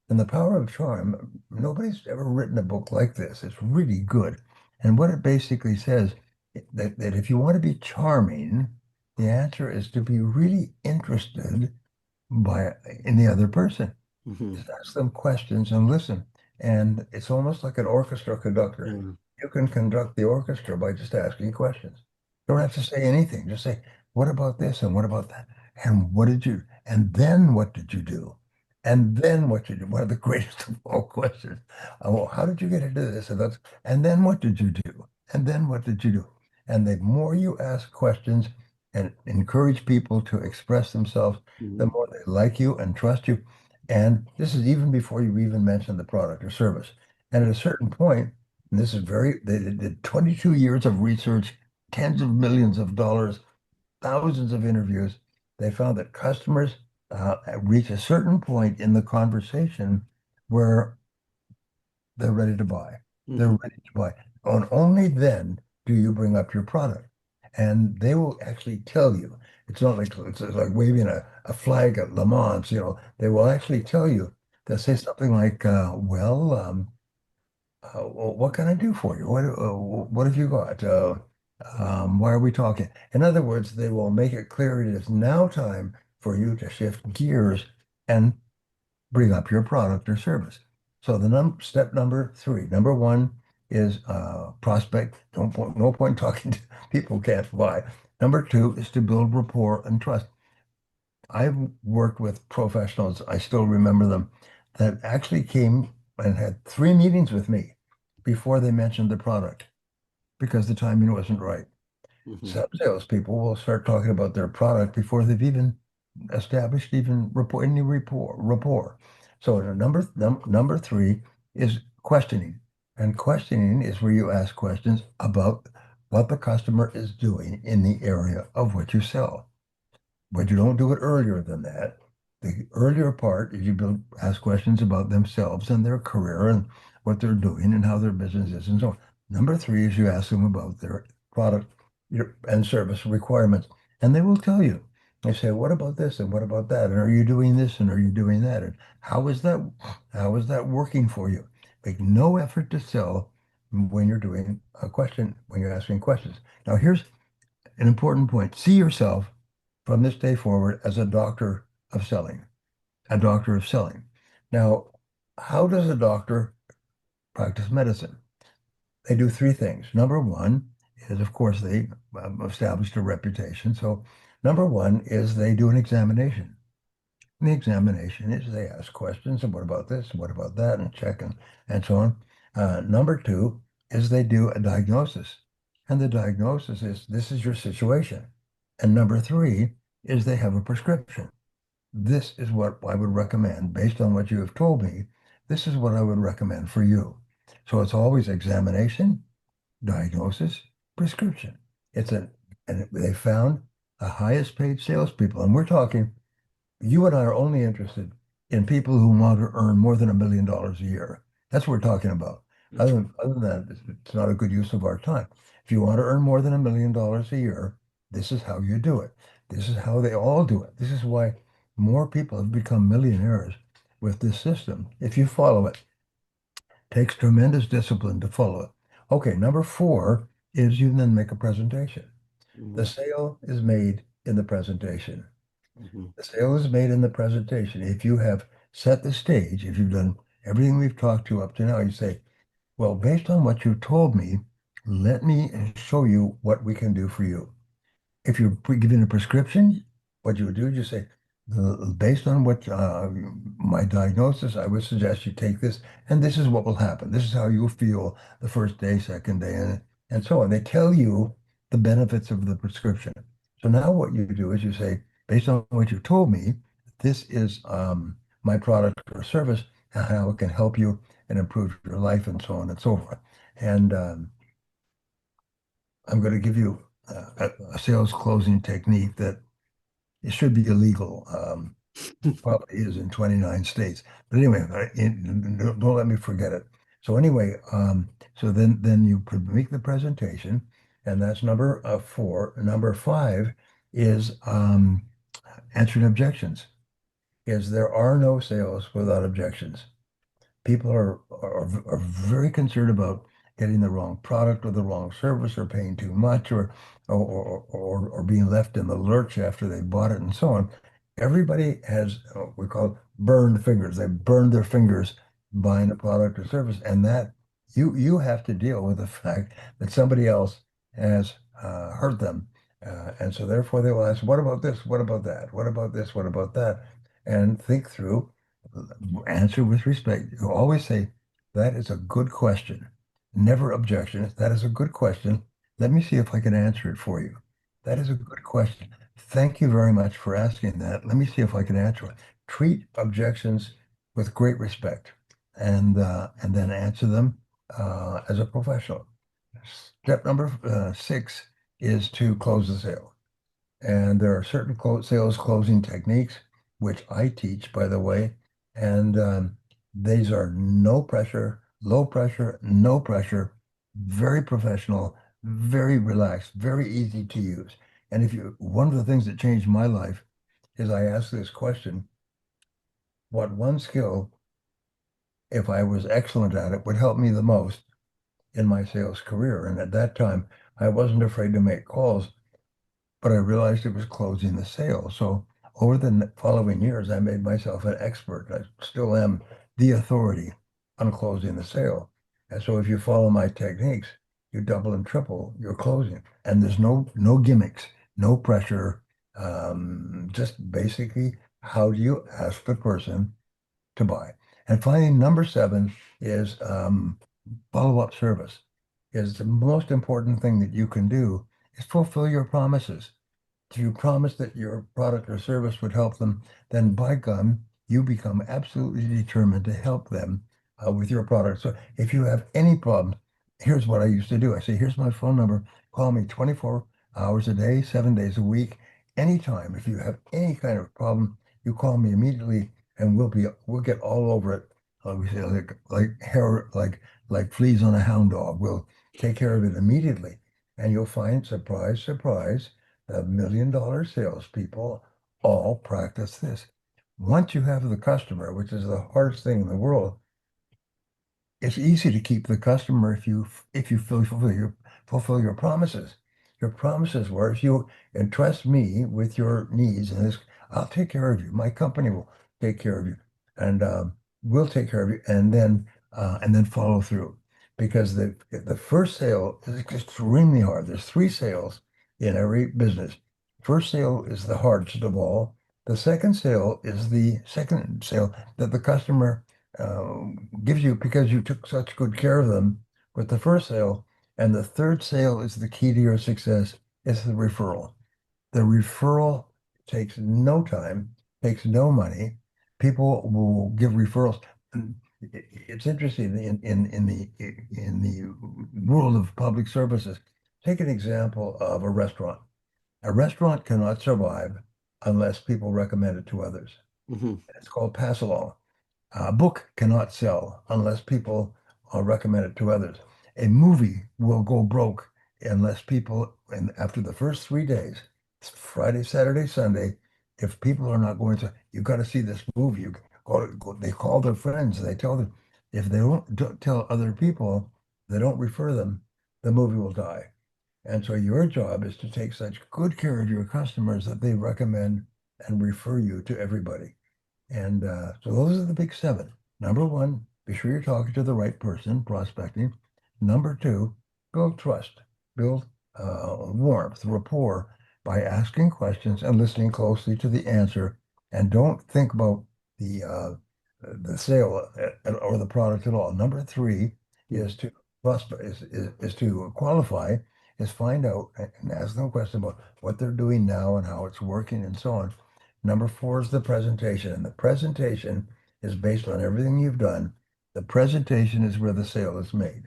And The Power of Charm, nobody's ever written a book like this. It's really good. And what it basically says that if you want to be charming, the answer is to be really interested by in the other person. Hmm. Just ask them questions and listen. And it's almost like an orchestra conductor. Yeah. You can conduct the orchestra by just asking questions. You don't have to say anything. Just say, what about this and what about that? And what did you, and then what did you do? And then what did you do? One of the greatest of all questions. Well, how did you get into this? And then what did you do? And then what did you do? And the more you ask questions and encourage people to express themselves, the Mhm. more they like you and trust you. And this is even before you even mention the product or service. And at a certain point, and this is they did 22 years of research, tens of millions of dollars, thousands of interviews. They found that customers reach a certain point in the conversation where they're ready to buy. They're Mhm. ready to buy. And only then do you bring up your product. And they will actually tell you. It's not like it's like waving a flag at Le Mans, you know. They will actually tell you. They'll say something like, well, what can I do for you? What have you got? Why are we talking? In other words, they will make it clear it is now time for you to shift gears and bring up your product or service. So step number three, number one is prospect. No point talking to people who can't buy. Number two is to build rapport and trust. I've worked with professionals, I still remember them, that actually came and had 3 meetings with me before they mentioned the product because the timing wasn't right. Mhm. Some salespeople will start talking about their product before they've even established even rapport. So the number three is questioning. And questioning is where you ask questions about what the customer is doing in the area of what you sell. But you don't do it earlier than that. The earlier part is ask questions about themselves and their career and what they're doing and how their business is and so on. Number three is you ask them about their product and service requirements, and they will tell you. They say, "What about this and what about that? And are you doing this and are you doing that? And how is that? How is that working for you?" Make no effort to sell. when you're doing a question, when you're asking questions. Now, here's an important point. See yourself from this day forward as a doctor of selling, a doctor of selling. Now, how does a doctor practice medicine? They do three things. Number one is, of course, they established a reputation. So, number one is they do an examination. And the examination is they ask questions and what about this and what about that and check and so on. Number two is they do a diagnosis. And the diagnosis is this is your situation. And number three is they have a prescription. This is what I would recommend based on what you have told me. This is what I would recommend for you. So it's always examination, diagnosis, prescription. It's a, and they found the highest paid salespeople. And we're talking you and I are only interested in people who want to earn more than $1 million a year. That's what we're talking about. Other than that, it's not a good use of our time. If you want to earn more than $1 million a year, this is how you do it. This is how they all do it. This is why more people have become millionaires with this system. If you follow it, takes tremendous discipline to follow it. Okay, number four is you then make a presentation. The Mhm. sale is made in the presentation. Mhm. The sale is made in the presentation. If you have set the stage, if you've done everything we've talked to up to now, you say, well, based on what you told me, let me show you what we can do for you. If you're given a prescription, what you would do is you say, based on what my diagnosis, I would suggest you take this, and this is what will happen. This is how you'll feel the first day, second day, and so on. They tell you the benefits of the prescription. So now what you do is you say, based on what you told me, this is my product or service and how it can help you and improve your life and so on and so forth. And I'm going to give you a sales closing technique that it should be illegal. Probably is in 29 states. But anyway, don't let me forget it. So anyway, so then you make the presentation, and that's number four. Number five is answering objections. Is there are no sales without objections. People are very concerned about getting the wrong product or the wrong service or paying too much or being left in the lurch after they bought it and so on. Everybody has what we call burned fingers. They burned their fingers buying a product or service, and that you have to deal with the fact that somebody else has hurt them, and so therefore they will ask, "What about this? What about that? What about this? What about that?" And think through answer with respect. You always say, that is a good question. Never objection. That is a good question. Let me see if I can answer it for you. That is a good question. Thank you very much for asking that. Let me see if I can answer it. Treat objections with great respect and then answer them as a professional. Step number six is to close the sale. And there are certain sales closing techniques, which I teach, by the way. And these are no pressure, low pressure, no pressure, very professional, very relaxed, very easy to use. And if you, one of the things that changed my life is I asked this question, what one skill, if I was excellent at it, would help me the most in my sales career? And at that time, I wasn't afraid to make calls but I realized it was closing the sale. So over the following years, I made myself an expert. I still am the authority on closing the sale. And so if you follow my techniques, you double and triple your closing. And there's no gimmicks, no pressure. Just basically, how do you ask the person to buy? And finally, number seven is follow-up service. Is the most important thing that you can do is fulfill your promises. If you promise that your product or service would help them, then by gum, you become absolutely determined to help them with your product. So if you have any problems, here's what I used to do. I say, here's my phone number. Call me 24 hours a day, 7 days a week, anytime. If you have any kind of problem, you call me immediately and we'll get all over it. We say like hair, like fleas on a hound dog. We'll take care of it immediately. And you'll find, surprise, surprise, the $1 million salespeople all practice this. Once you have the customer, which is the hardest thing in the world, it's easy to keep the customer if you fulfill your promises. Your promises were if you entrust me with your needs and this, I'll take care of you. My company will take care of you, and we'll take care of you, and then follow through. Because the first sale is extremely hard. There's three sales in every business. First sale is the hardest of all. The second sale is the second sale that the customer gives you because you took such good care of them with the first sale. And the third sale is the key to your success. It's the referral. The referral takes no time, takes no money. People will give referrals. And it's interesting in the world of public services. Take an example of a restaurant. A restaurant cannot survive unless people recommend it to others. Hmm. It's called pass along. A book cannot sell unless people recommend it to others. A movie will go broke unless people, and after the first 3 days, Friday, Saturday, Sunday, if people are not going to, you've got to see this movie. They call their friends. They tell them, if they don't tell other people, they don't refer them, the movie will die. And so your job is to take such good care of your customers that they recommend and refer you to everybody. And so those are the big seven. Number one, be sure you're talking to the right person, prospecting. Number two, build trust, build warmth, rapport by asking questions and listening closely to the answer. And don't think about the sale or the product at all. Number three is to prospect, is to qualify, is find out and ask them questions about what they're doing now and how it's working and so on. Number four is the presentation, and the presentation is based on everything you've done. The presentation is where the sale is made.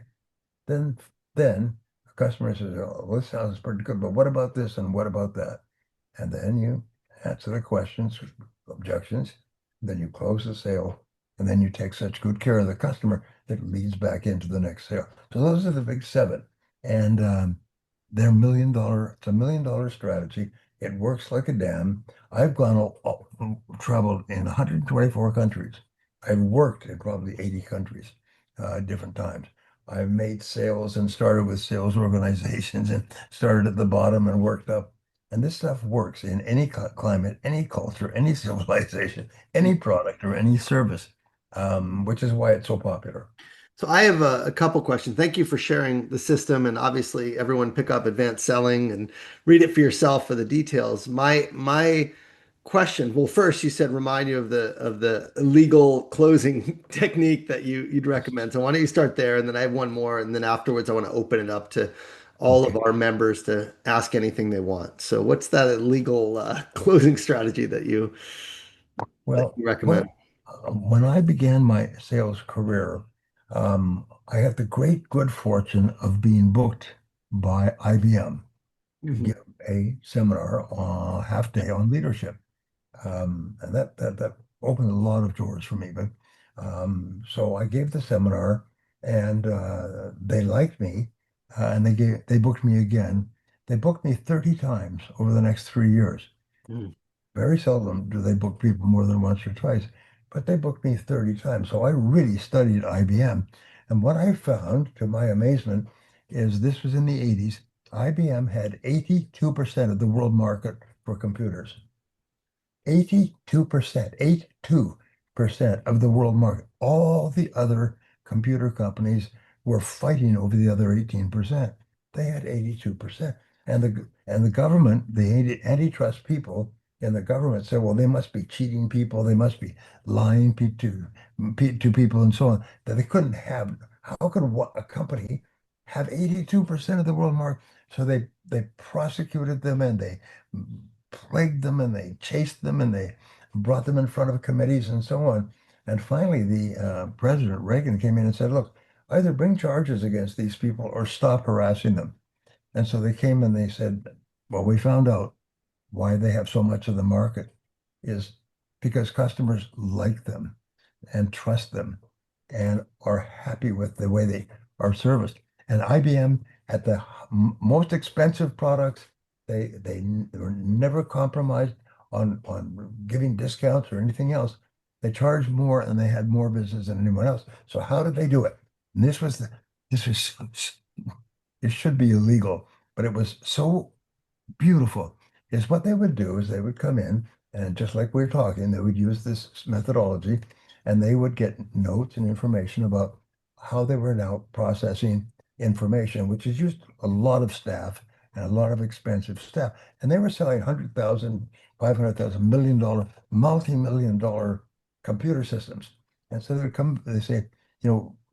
Then, then the customer says, "Oh, well, this sounds pretty good, but what about this and what about that?" And then you answer the questions, objections, then you close the sale, and then you take such good care of the customer that it leads back into the next sale. So those are the big seven, and they're $1 million. It's $1 million strategy. It works like a dam. I've traveled in 124 countries. I've worked in probably 80 countries, different times. I've made sales and started with sales organizations and started at the bottom and worked up. And this stuff works in any climate, any culture, any civilization, any product, or any service, which is why it's so popular. So I have a couple questions. Thank you for sharing the system, and obviously everyone pick up Advanced Selling and read it for yourself for the details. My question, well, first you said remind you of the illegal closing technique that you'd Yes. recommend. So why don't you start there, and then I have one more, and then afterwards I want to open it up to all of Okay. our members to ask anything they want. So what's that illegal closing strategy that Well, you recommend? when I began my sales career, I had the great good fortune of being booked by IBM to Mhm. give a seminar, half day on leadership. And that opened a lot of doors for me. But so I gave the seminar, and they liked me, and they booked me again. They booked me 30 times over the next 3 years. Mhm. Very seldom do they book people more than once or twice, but they booked me 30 times. So I really studied IBM. And what I found, to my amazement, is this was in the 80s. IBM had 82% of the world market for computers. 82%, 82% of the world market. All the other computer companies were fighting over the other 18%. They had 82%. And the government, the antitrust people in the government said, well, they must be cheating people, they must be lying to people and so on. That they couldn't have, how could a company have 82% of the world market? So they prosecuted them and they plagued them and they chased them and they brought them in front of committees and so on. And finally, the President Reagan came in and said, look, either bring charges against these people or stop harassing them. And so they came and they said, well, we found out why they have so much of the market is because customers like them and trust them and are happy with the way they are serviced. And IBM at the most expensive products, they were never compromised on giving discounts or anything else. They charged more and they had more business than anyone else. So how did they do it? And this was it should be illegal, but it was so beautiful. Is what they would do is they would come in and just like we're talking, they would use this methodology and they would get notes and information about how they were now processing information, which is used a lot of staff and a lot of expensive staff. And they were selling 100,000, 500,000, $1 million, multi-million dollar computer systems. And so they would come, they say,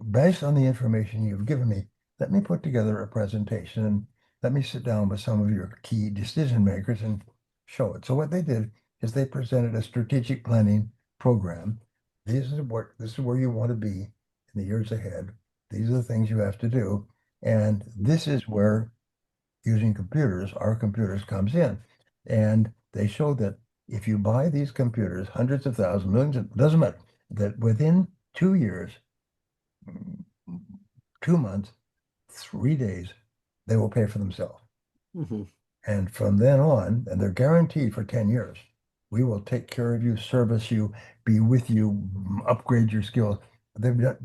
based on the information you've given me, let me put together a presentation and let me sit down with some of your key decision makers and show it. So what they did is they presented a strategic planning program. This is where you want to be in the years ahead. These are the things you have to do. And this is where using computers, our computers comes in. And they show that if you buy these computers, hundreds of thousands, millions, it doesn't matter, that within 2 years, 2 months, 3 days, they will pay for themselves. Mhm. And from then on, and they're guaranteed for 10 years, we will take care of you, service you, be with you, upgrade your skills. They've done,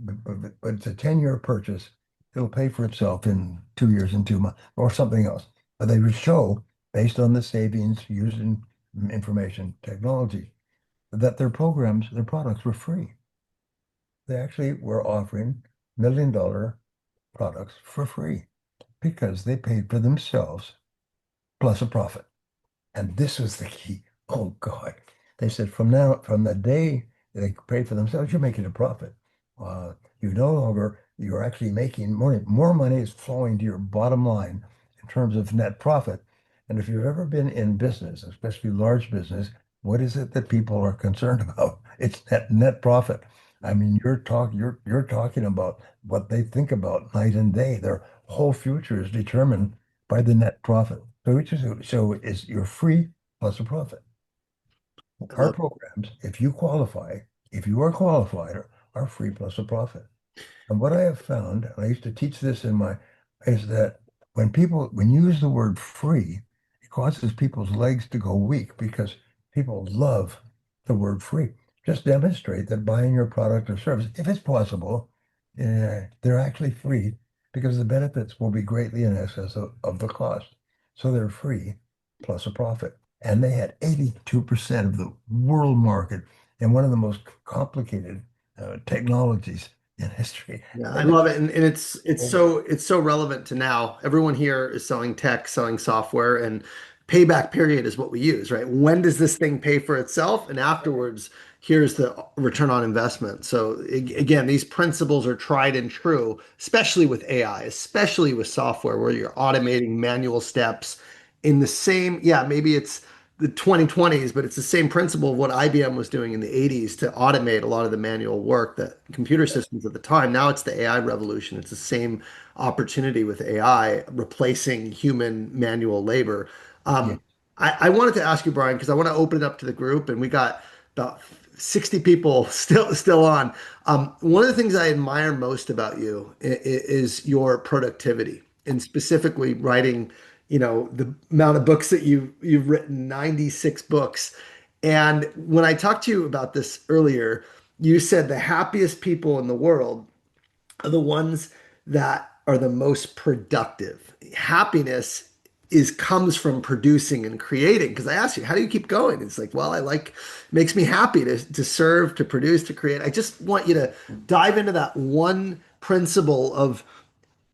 but it's a 10-year purchase. It'll pay for itself in 2 years and 2 months or something else. But they would show, based on the savings used in information technology, that their programs, their products were free. They actually were offering $1 million products for free because they paid for themselves plus a profit. And this was the key. Oh God. They said from the day they pay for themselves, you're making a profit. You no longer, you're actually making money. More money is flowing to your bottom line in terms of net profit. And if you've ever been in business, especially large business, what is it that people are concerned about? It's net profit. I mean, you're talking about what they think about night and day. Their whole future is determined by the net profit. So you're free plus a profit. I Our love programs, if you qualify, if you are qualified, are free plus a profit. And what I have found, and I used to teach this is that when you use the word free, it causes people's legs to go weak because people love the word free. Just demonstrate that buying your product or service, if it's possible, they're actually free because the benefits will be greatly in excess of the cost. So they're free plus a profit. And they had 82% of the world market in one of the most complicated technologies in history. Yeah, And I they made love it, and it's over. so relevant to now. Everyone here is selling tech, selling software, and payback period is what we use, right? When does this thing pay for itself? And afterwards, here's the return on investment. So again, these principles are tried and true, especially with AI, especially with software where you're automating manual steps in the same, yeah, maybe it's the 2020s, but it's the same principle of what IBM was doing in the 80s to automate a lot of the manual work that computer systems at the time. Now it's the AI revolution. It's the same opportunity with AI replacing human manual labor. Yeah. I wanted to ask you, Brian, because I want to open it up to the group, and we got about 60 people still on. One of the things I admire most about you is your productivity, and specifically writing, the amount of books that you've written, 96 books. And when I talked to you about this earlier, you said the happiest people in the world are the ones that are the most productive. Happiness is comes from producing and creating. Because I asked you, how do you keep going? It's like, well, makes me happy to serve, to produce, to create. I just want you to dive into that one principle of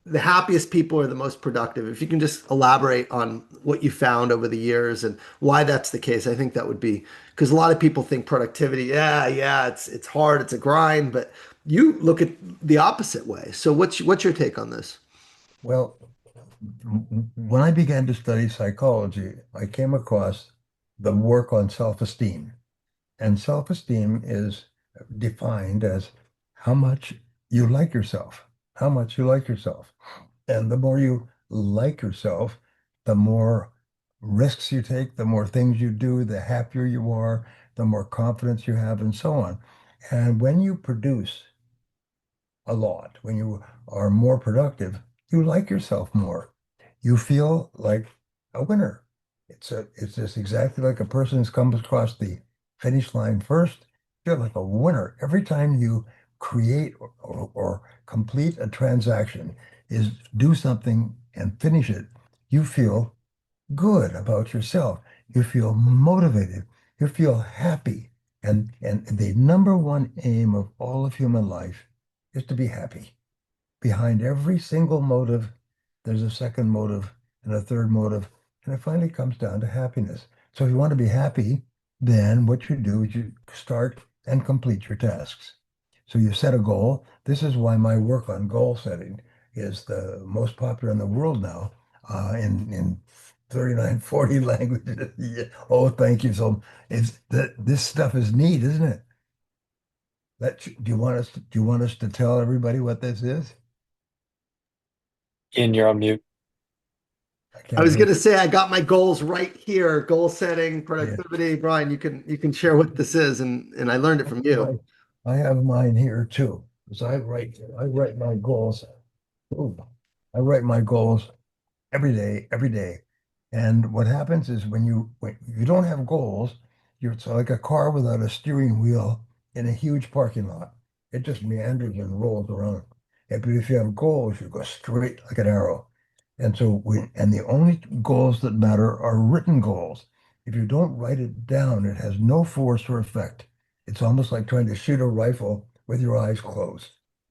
the happiest people are the most productive. If you can just elaborate on what you found over the years and why that's the case, I think that would be because a lot of people think productivity, yeah, it's hard, it's a grind, but you look at the opposite way. So what's your take on this? Well, when I began to study psychology, I came across the work on self-esteem. And self-esteem is defined as how much you like yourself, how much you like yourself. And the more you like yourself, the more risks you take, the more things you do, the happier you are, the more confidence you have, and so on. And when you produce a lot, when you are more productive, you like yourself more. You feel like a winner. It's just exactly like a person who's comes across the finish line first. You feel like a winner every time you create or complete a transaction, is do something and finish it, you feel good about yourself. You feel motivated. You feel happy. And the number one aim of all of human life is to be happy. Behind every single motive, there's a second motive and a third motive, and it finally comes down to happiness. So if you want to be happy, then what you do is you start and complete your tasks. So you set a goal. This is why my work on goal setting is the most popular in the world now, in 39, 40 languages. Yeah. Oh, thank you. So it's that this stuff is neat, isn't it? Do you want us to tell everybody what this is? Ian, you're on mute. I I can't was hear. gonna say I got my goals right here. Goal setting, Yeah. productivity. Brian, you can share what this is, and I learned it from you. My, I have mine here too, because I write my goals. Ooh, I write my goals every day. And what happens is when you don't have goals, it's like a car without a steering wheel in a huge parking lot. It just meanders and rolls around. But if you have goals, you go straight like an arrow. And the only goals that matter are written goals. If you don't write it down, it has no force or effect. It's almost like trying to shoot a rifle with your eyes closed,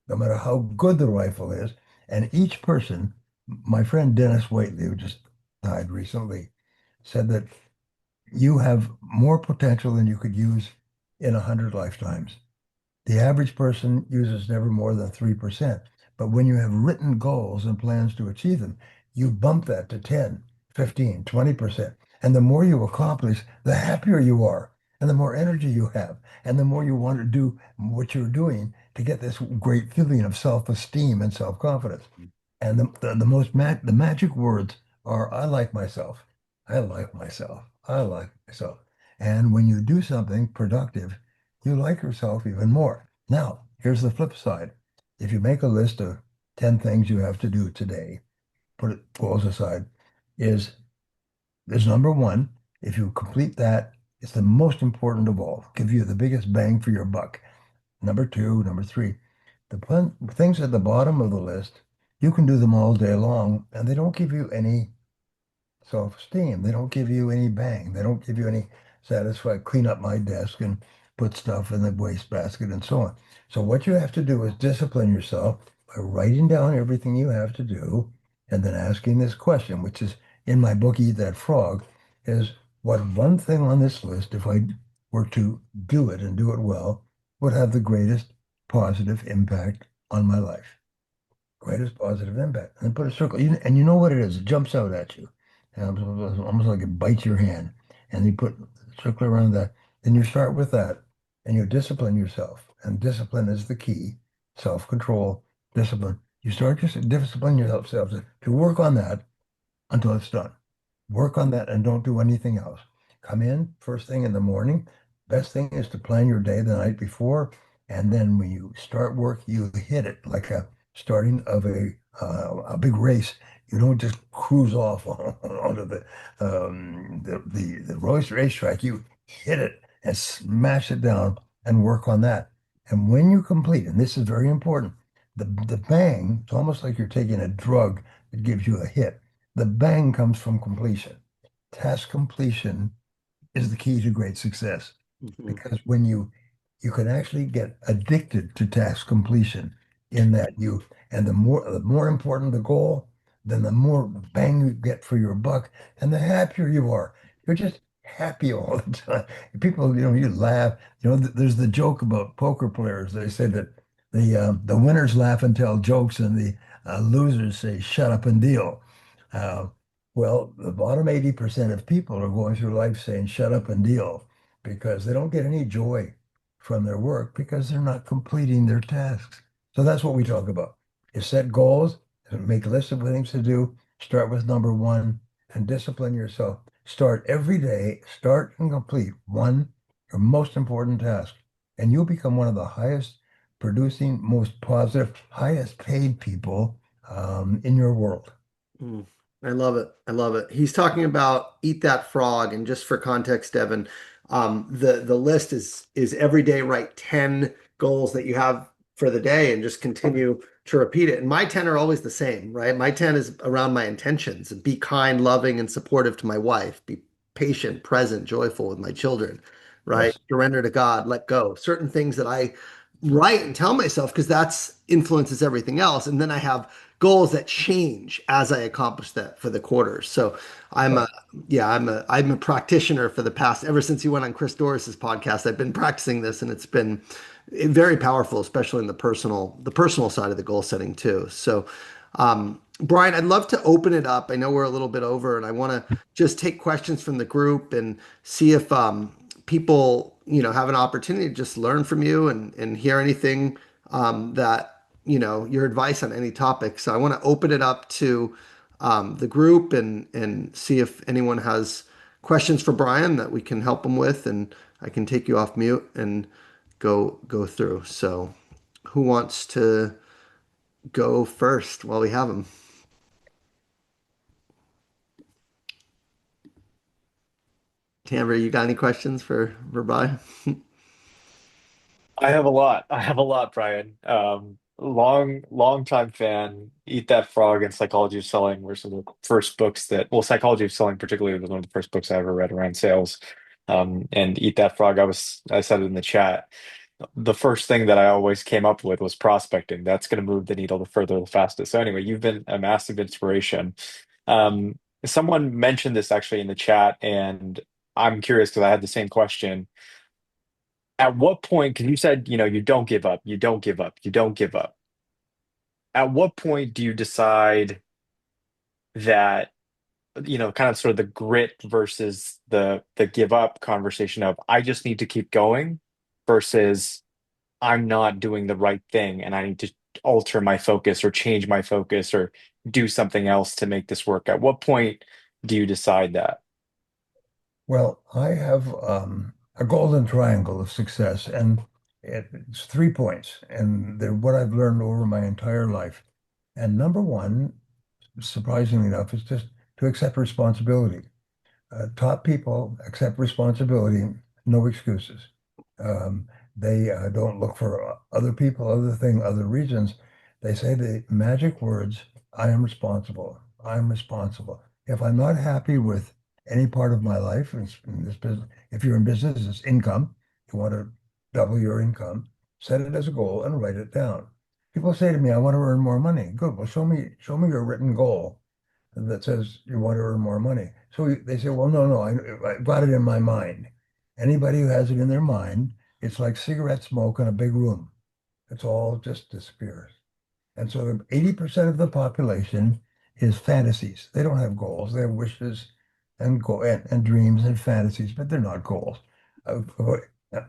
no matter how good the rifle is. And each person, my friend Dennis Waitley, who just died recently, said that you have more potential than you could use in 100 lifetimes. The average person uses never more than 3%. But when you have written goals and plans to achieve them, you bump that to 10, 15, 20%. And the more you accomplish, the happier you are, and the more energy you have, and the more you want to do what you're doing to get this great feeling of self-esteem and self-confidence. And the magic words are I like myself. I like myself. I like myself. And when you do something productive, you like yourself even more. Now, here's the flip side. If you make a list of 10 things you have to do today, put it goals aside, is there's number one. If you complete that, it's the most important of all. Give you the biggest bang for your buck. Number two, number three, things at the bottom of the list, you can do them all day long, and they don't give you any self-esteem. They don't give you any bang. They don't give you any satisfied, clean up my desk and put stuff in the wastebasket and so on. So what you have to do is discipline yourself by writing down everything you have to do and then asking this question, which is in my book, Eat That Frog, is what one thing on this list, if I were to do it and do it well, would have the greatest positive impact on my life. Greatest positive impact. And then put a circle. And you know what it is. It jumps out at you. And almost like it bites your hand. And you put a circle around that. Then you start with that. And you discipline yourself. And discipline is the key. Self-control, discipline. You start to discipline yourself to work on that until it's done. Work on that and don't do anything else. Come in first thing in the morning. Best thing is to plan your day the night before. And then when you start work, you hit it like a starting of a big race. You don't just cruise off onto the racetrack. You hit it and smash it down and work on that. And when you complete, and this is very important, the bang, it's almost like you're taking a drug that gives you a hit. The bang comes from completion. Task completion is the key to great success Mhm. because when you can actually get addicted to task completion in that you and the more important the goal, then the more bang you get for your buck and the happier you are. You're just happy all the time. People, you laugh. There's the joke about poker players. They say that the winners laugh and tell jokes and the losers say shut up and deal. Uh, well, the bottom 80% of people are going through life saying shut up and deal because they don't get any joy from their work because they're not completing their tasks. So that's what we talk about. You set goals, make a list of things to do, start with number one, and discipline yourself. Start every day, start and complete one, your most important task. And you'll become one of the highest producing, most positive, highest paid people in your world. Mm. I love it. I love it. He's talking about Eat That Frog, and just for context, Devin, the list is every day write 10 goals that you have for the day and just continue to repeat it. And my 10 are always the same, right? My 10 is around my intentions and be kind, loving, and supportive to my wife, be patient, present, joyful with my children, right? Yes. Surrender to God, let go. Certain things that I write and tell myself because that's influences everything else. And then I have goals that change as I accomplish that for the quarter. So I'm Right. a yeah, I'm a practitioner for the past ever since you went on Chris Doris's podcast. I've been practicing this and it's been very powerful, especially in the personal side of the goal setting too. So Brian, I'd love to open it up. I know we're a little bit over, and I want to just take questions from the group and see if people, have an opportunity to just learn from you and hear anything that, your advice on any topic. So I want to open it up to the group and see if anyone has questions for Brian that we can help him with, and I can take you off mute and go through. So who wants to go first while we have him? Tamara, you got any questions for Brian? I have a lot. I have a lot, Brian. Long time fan. Eat That Frog and Psychology of Selling were some of the first books well, Psychology of Selling particularly was one of the first books I ever read around sales. And Eat That Frog, I said it in the chat. The first thing that I always came up with was prospecting. That's going to move the needle the further, the fastest. So anyway, you've been a massive inspiration. Someone mentioned this actually in the chat, and I'm curious because I had the same question. At what point, because you said, you don't give up, you don't give up, you don't give up. At what point do you decide that, kind of sort of the grit versus the give up conversation of I just need to keep going versus I'm not doing the right thing and I need to alter my focus or change my focus or do something else to make this work? At what point do you decide that? Well, I have a golden triangle of success, and it's 3 points, and they're what I've learned over my entire life. And number one, surprisingly enough, is just to accept responsibility. Top people accept responsibility, no excuses. Um, they don't look for other people, other reasons. They say the magic words, I am responsible. I'm responsible. If I'm not happy with any part of my life, in this business, if you're in business, it's income. You want to double your income, set it as a goal and write it down. People say to me, I want to earn more money. Good. Well, show me your written goal that says you want to earn more money. So they say, well, no, I got it in my mind. Anybody who has it in their mind, it's like cigarette smoke in a big room. It's all just disappears. And so 80% of the population is fantasies. They don't have goals. They have wishes and dreams and fantasies, but they're not goals. Uh, uh,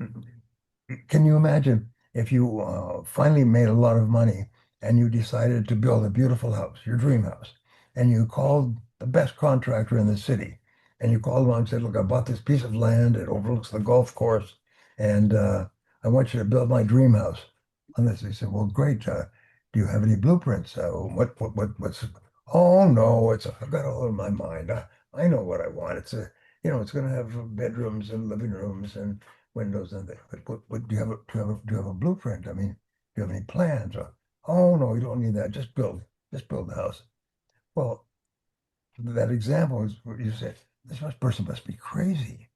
can you imagine if you finally made a lot of money and you decided to build a beautiful house, your dream house, and you called the best contractor in the city, and you called him and said, "Look, I bought this piece of land. It overlooks the golf course, and I want you to build my dream house on this." He said, "Well, great. Do you have any blueprints? What's?" "Oh no, I've got it all in my mind. I know what I want. It's going to have bedrooms and living rooms and windows and things. But what do you have a blueprint? I mean, do you have any plans?" "Oh no, you don't need that. Just build the house." Well, that example is what you said. Person must be crazy.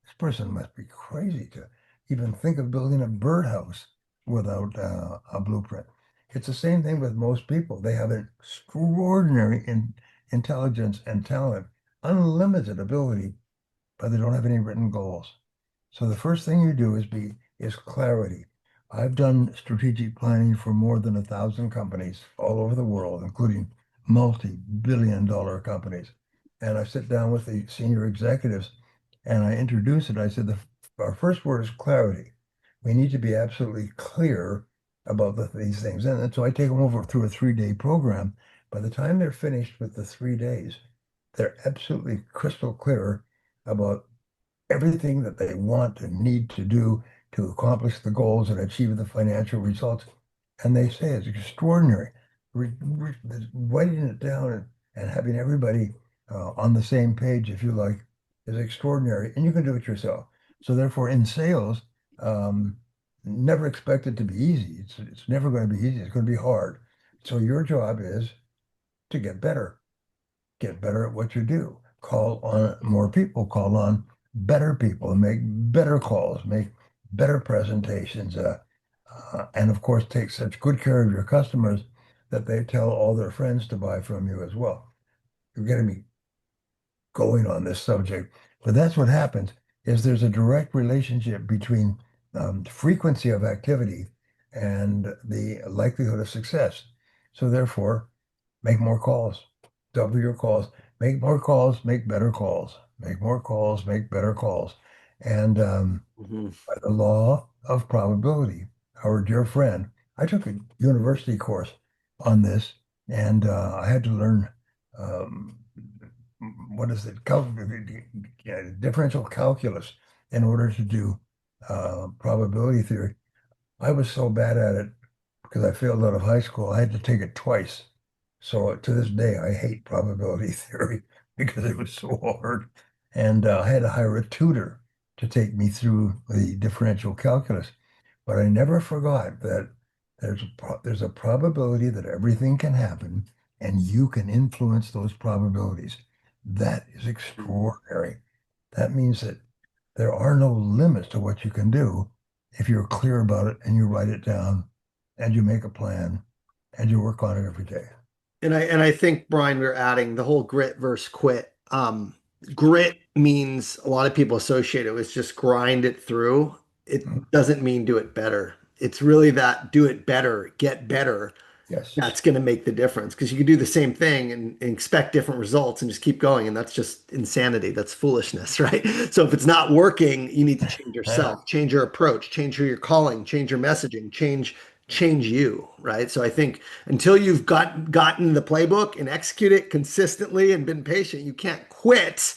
This person must be crazy to even think of building a birdhouse without a blueprint. It's the same thing with most people. They have an extraordinary intelligence and talent, unlimited ability, but they don't have any written goals. So the first thing you do is clarity. I've done strategic planning for more than 1,000 companies all over the world, including multi-billion-dollar companies. And I sit down with the senior executives and I introduce it. I said, our first word is clarity. We need to be absolutely clear about these things. And so I take them over through a 3-day program. By the time they're finished with the 3 days, they're absolutely crystal clear about everything that they want and need to do to accomplish the goals and achieve the financial results. And they say it's extraordinary. Writing it down and having everybody on the same page, if you like, is extraordinary. And you can do it yourself. So therefore, in sales, um, never expect it to be easy. It's never going to be easy. It's going to be hard. So your job is to get better at what you do. Call on more people, call on better people, and make better calls, make better presentations, and of course, take such good care of your customers that they tell all their friends to buy from you as well. You're getting me going on this subject, but that's what happens is there's a direct relationship between frequency of activity and the likelihood of success. So therefore, make more calls, double your calls, make more calls, make better calls, make more calls, make better calls. And Mhm. by the law of probability, our dear friend, I took a university course on this, and I had to learn um, what is it, differential calculus in order to do probability theory. I was so bad at it because I failed out of high school. I had to take it twice. So to this day, I hate probability theory because it was so hard. And I had to hire a tutor to take me through the differential calculus. But I never forgot that there's a probability that everything can happen and you can influence those probabilities. That is extraordinary. That means that there are no limits to what you can do if you're clear about it and you write it down and you make a plan and you work on it every day. And I think, Brian, we're adding the whole grit versus quit. Grit means a lot of people associate it with just grind it through. It Mm. doesn't mean do it better. It's really that do it better, get better. Yes. That's going to make the difference because you can do the same thing and expect different results and just keep going. And that's just insanity. That's foolishness, right? So if it's not working, you need to change yourself, change your approach, change who you're calling, change your messaging, change you, right? So I think until you've gotten the playbook and execute it consistently and been patient, you can't quit,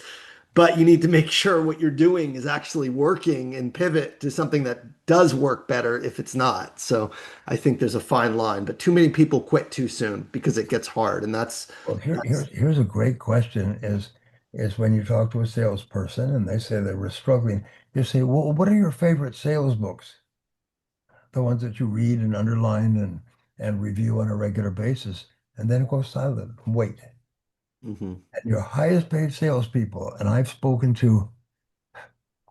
but you need to make sure what you're doing is actually working and pivot to something that does work better if it's not. So I think there's a fine line, but too many people quit too soon because it gets hard. And Well, that's here's a great question is when you talk to a salesperson and they say they were struggling, you say, well, what are your favorite sales books? The ones that you read and underline and review on a regular basis, and then go silent and wait. Mhm. And your highest paid salespeople, and I've spoken to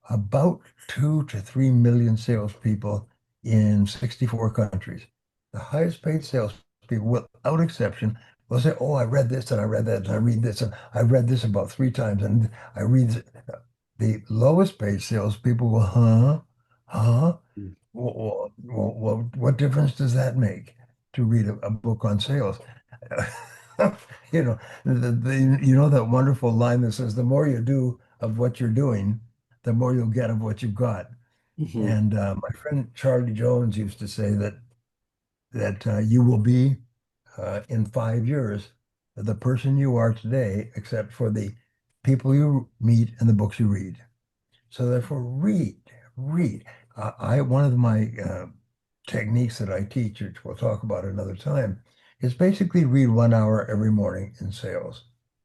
about 2 to 3 million salespeople in 64 countries. The highest paid salespeople, without exception, will say, "Oh, I read this and I read that and I read this and I read this about 3 times and I read this." The lowest paid salespeople will, huh, huh. What difference does that make to read a book on sales? You know, you know that wonderful line that says, "The more you do of what you're doing, the more you'll get of what you've got." Mhm. And my friend Charlie Jones used to say that you will be in 5 years the person you are today, except for the people you meet and the books you read. So therefore, read. I one of my techniques that I teach, which we'll talk about another time, is basically read 1 hour every morning in sales.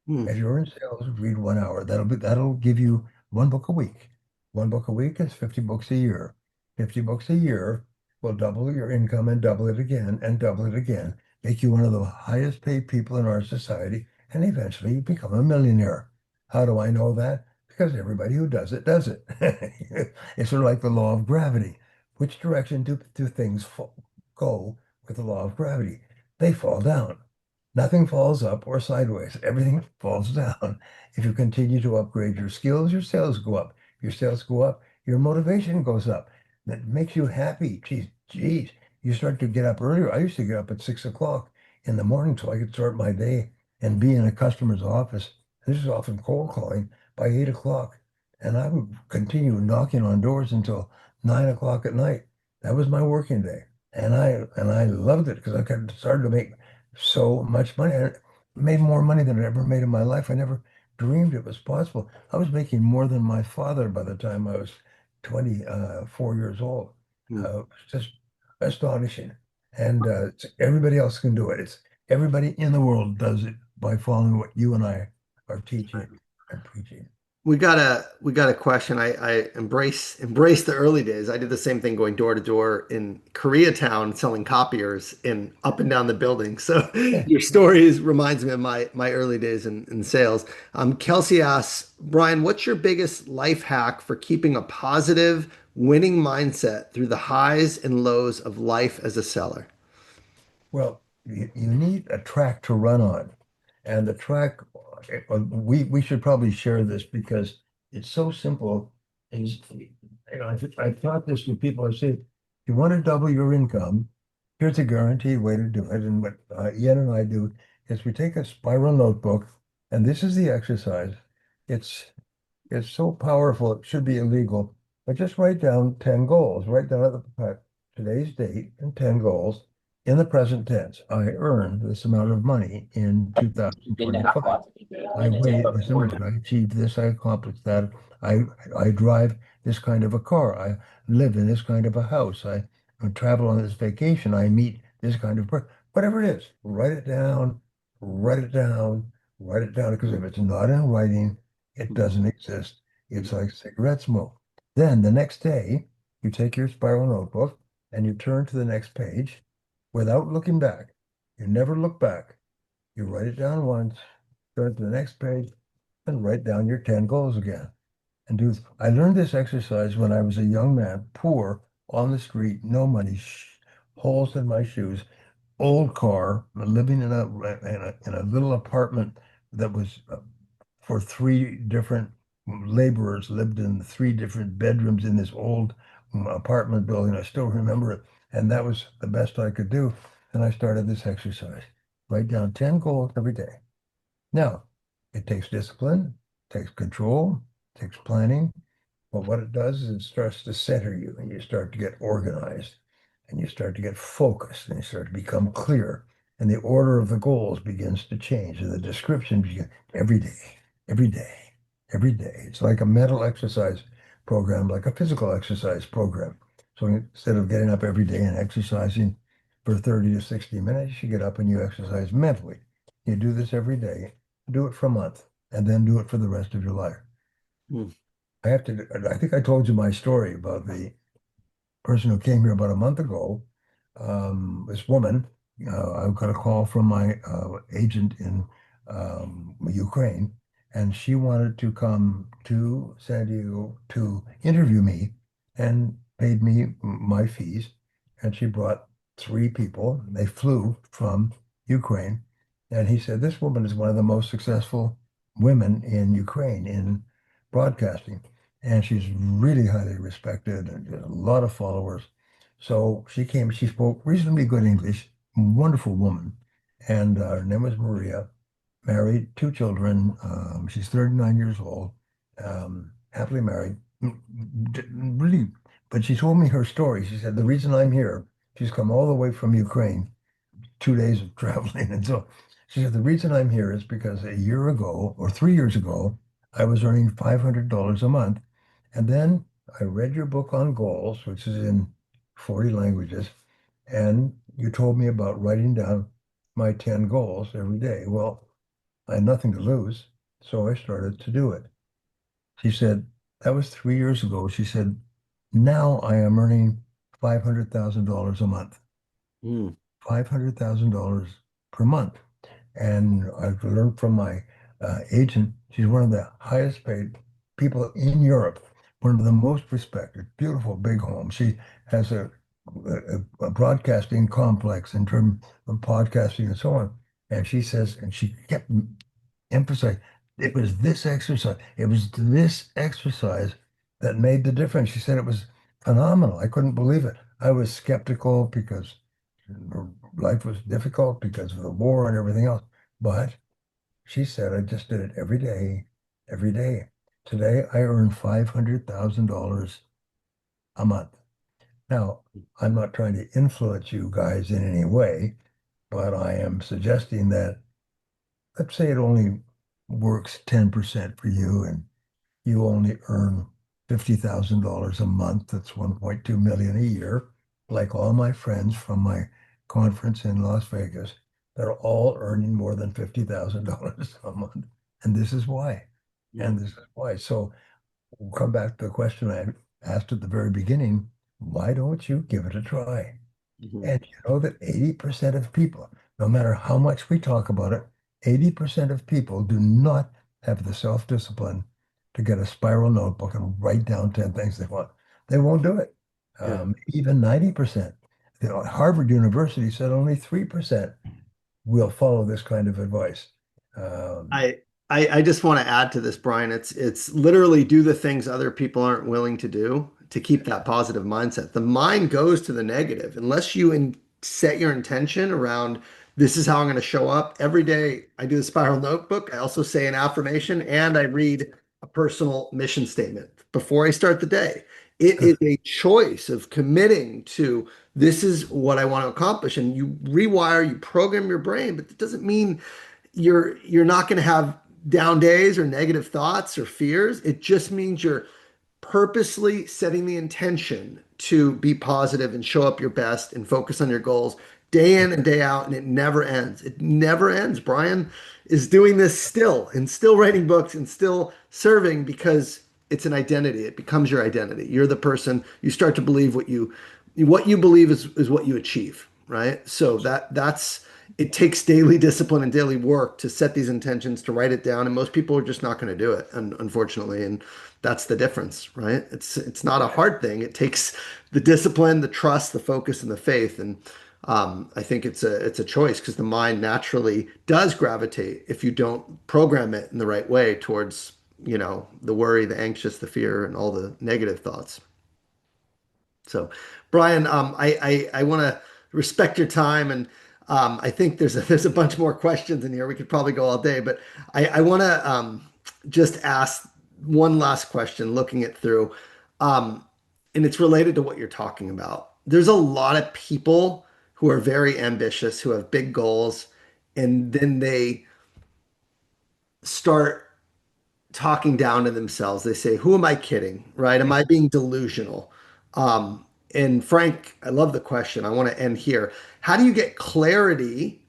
Mhm. If you're in sales, read 1 hour. That'll give you one book a week. One book a week is 50 books a year. 50 books a year will double your income and double it again and double it again. Make you one of the highest paid people in our society, and eventually you become a millionaire. How do I know that? Because everybody who does it does it. It's sort of like the law of gravity. Which direction do things go with the law of gravity? They fall down. Nothing falls up or sideways. Everything falls down. If you continue to upgrade your skills, your sales go up. Your sales go up, your motivation goes up. That makes you happy. Geez. You start to get up earlier. I used to get up at 6 o'clock in the morning so I could start my day and be in a customer's office. This is often cold calling by 8 o'clock. And I would continue knocking on doors until 9 o'clock at night. That was my working day. And I loved it because I started to make so much money. I made more money than I ever made in my life. I never dreamed it was possible. I was making more than my father by the time I was 24 years old. Mhm. It's just astonishing. And everybody else can do it. It's everybody in the world does it by following what you and I are teaching and preaching. we got a question. I embrace the early days. I did the same thing going door to door in Koreatown selling copiers in up and down the building. So Yeah. your stories reminds me of my early days in sales. Kelsey asks, Brian, what's your biggest life hack for keeping a positive, winning mindset through the highs and lows of life as a seller? Well, you need a track to run on. And the track, we should probably share this because it's so simple. Is I've taught this to people. I say, if you want to double your income, here's a guaranteed way to do it. And what Ian and I do is we take a spiral notebook, and this is the exercise. It's it's so powerful, it should be illegal. But just write down 10 goals. Write down at today's date and 10 goals in the present tense. I earned this amount of money in 2025. I weighed this amount. I achieved this. I accomplished that. I I drive this kind of a car. I live in this kind of a house. I travel on this vacation. I meet this kind of person. Whatever it is, write it down. Write it down. Write it down. Because if it's not in writing, it doesn't exist. It's like cigarette smoke. Then the next day, you take your spiral notebook and you turn to the next page without looking back. You never look back. You write it down once, turn to the next page, and write down your 10 goals again. And I learned this exercise when I was a young man, poor, on the street, no money, holes in my shoes, old car, living in a little apartment that was for three different laborers lived in three different bedrooms in this old apartment building. I still remember it. And that was the best I could do. And I started this exercise. Write down 10 goals every day. Now, it takes discipline, takes control, takes planning. But what it does is it starts to center you and you start to get organized and you start to get focused and you start to become clear. And the order of the goals begins to change and the description begins every day, every day, every day. It's like a mental exercise program, like a physical exercise program. So instead of getting up every day and exercising for 30 to 60 minutes, you get up and you exercise mentally. You do this every day, do it for a month, and then do it for the rest of your life. Hmm. I think I told you my story about the person who came here about a month ago. This woman, I got a call from my agent in Ukraine, and she wanted to come to San Diego to interview me and paid me my fees. And she brought three people. They flew from Ukraine. And he said, this woman is one of the most successful women in Ukraine in broadcasting and she's really highly respected and a lot of followers. So she came, she spoke reasonably good English, wonderful woman, and her name was Maria, married, two children. She's 39 years old, happily married, really. But she told me her story. She said, the reason I'm here, she's come all the way from Ukraine 2 days of traveling. And so she said, the reason I'm here is because a year ago or 3 years ago, I was earning $500 a month. And then I read your book on goals, which is in 40 languages. And you told me about writing down my 10 goals every day. Well, I had nothing to lose. So I started to do it. She said, that was 3 years ago. She said, now I am earning $500,000 a month. Hmm. $500,000 per month. And I've learned from my agent, she's one of the highest paid people in Europe, one of the most respected, beautiful big homes. She has a broadcasting complex in terms of podcasting and so on. And she says, and she kept emphasizing, it was this exercise that made the difference. She said it was phenomenal. I couldn't believe it. I was skeptical because life was difficult because of the war and everything else. But she said, I just did it every day, every day. Today, I earn $500,000 a month. Now, I'm not trying to influence you guys in any way, but I am suggesting that, let's say it only works 10% for you and you only earn $50,000 a month. That's 1.2 million a year. Like all my friends from my conference in Las Vegas, they're all earning more than $50,000 a month. And this is why. And this is why. So we'll come back to the question I asked at the very beginning. Why don't you give it a try? Mhm. And you know that 80% of people, no matter how much we talk about it, 80% of people do not have the self-discipline to get a spiral notebook and write down 10 things they want. They won't do it. Yeah. Even 90%. Harvard University said only 3% will follow this kind of advice. Um, I I just want to add to this, Brian. It's literally do the things other people aren't willing to do to keep that positive mindset. The mind goes to the negative unless you set your intention around this is how I'm going to show up every day. I do the spiral notebook. I also say an affirmation and I read a personal mission statement before I start the day. It is a choice of committing to this is what I want to accomplish. And you rewire, you program your brain, but that doesn't mean you're not going to have down days or negative thoughts or fears. It just means you're purposely setting the intention to be positive and show up your best and focus on your goals day in and day out, and it never ends. It never ends. Brian is doing this still and still writing books and still serving because it's an identity. It becomes your identity. You're the person. You start to believe what you believe is what you achieve, right? So that's it takes daily discipline and daily work to set these intentions, to write it down, and most people are just not going to do it, unfortunately. And that's the difference, right? It's not a hard thing. It takes the discipline, the trust, the focus, and the faith. And I think it's a choice because the mind naturally does gravitate if you don't program it in the right way towards the worry, the anxious, the fear, and all the negative thoughts. So, Brian, I want to respect your time, and I think there's a bunch more questions in here. We could probably go all day, but I want to just ask one last question, looking it through, um, and it's related to what you're talking about. There's a lot of people who are very ambitious, who have big goals, and then they start talking down to themselves. They say, "Who am I kidding? Right? Am I being delusional?" Um, and Frank, I love the question. I want to end here. How do you get clarity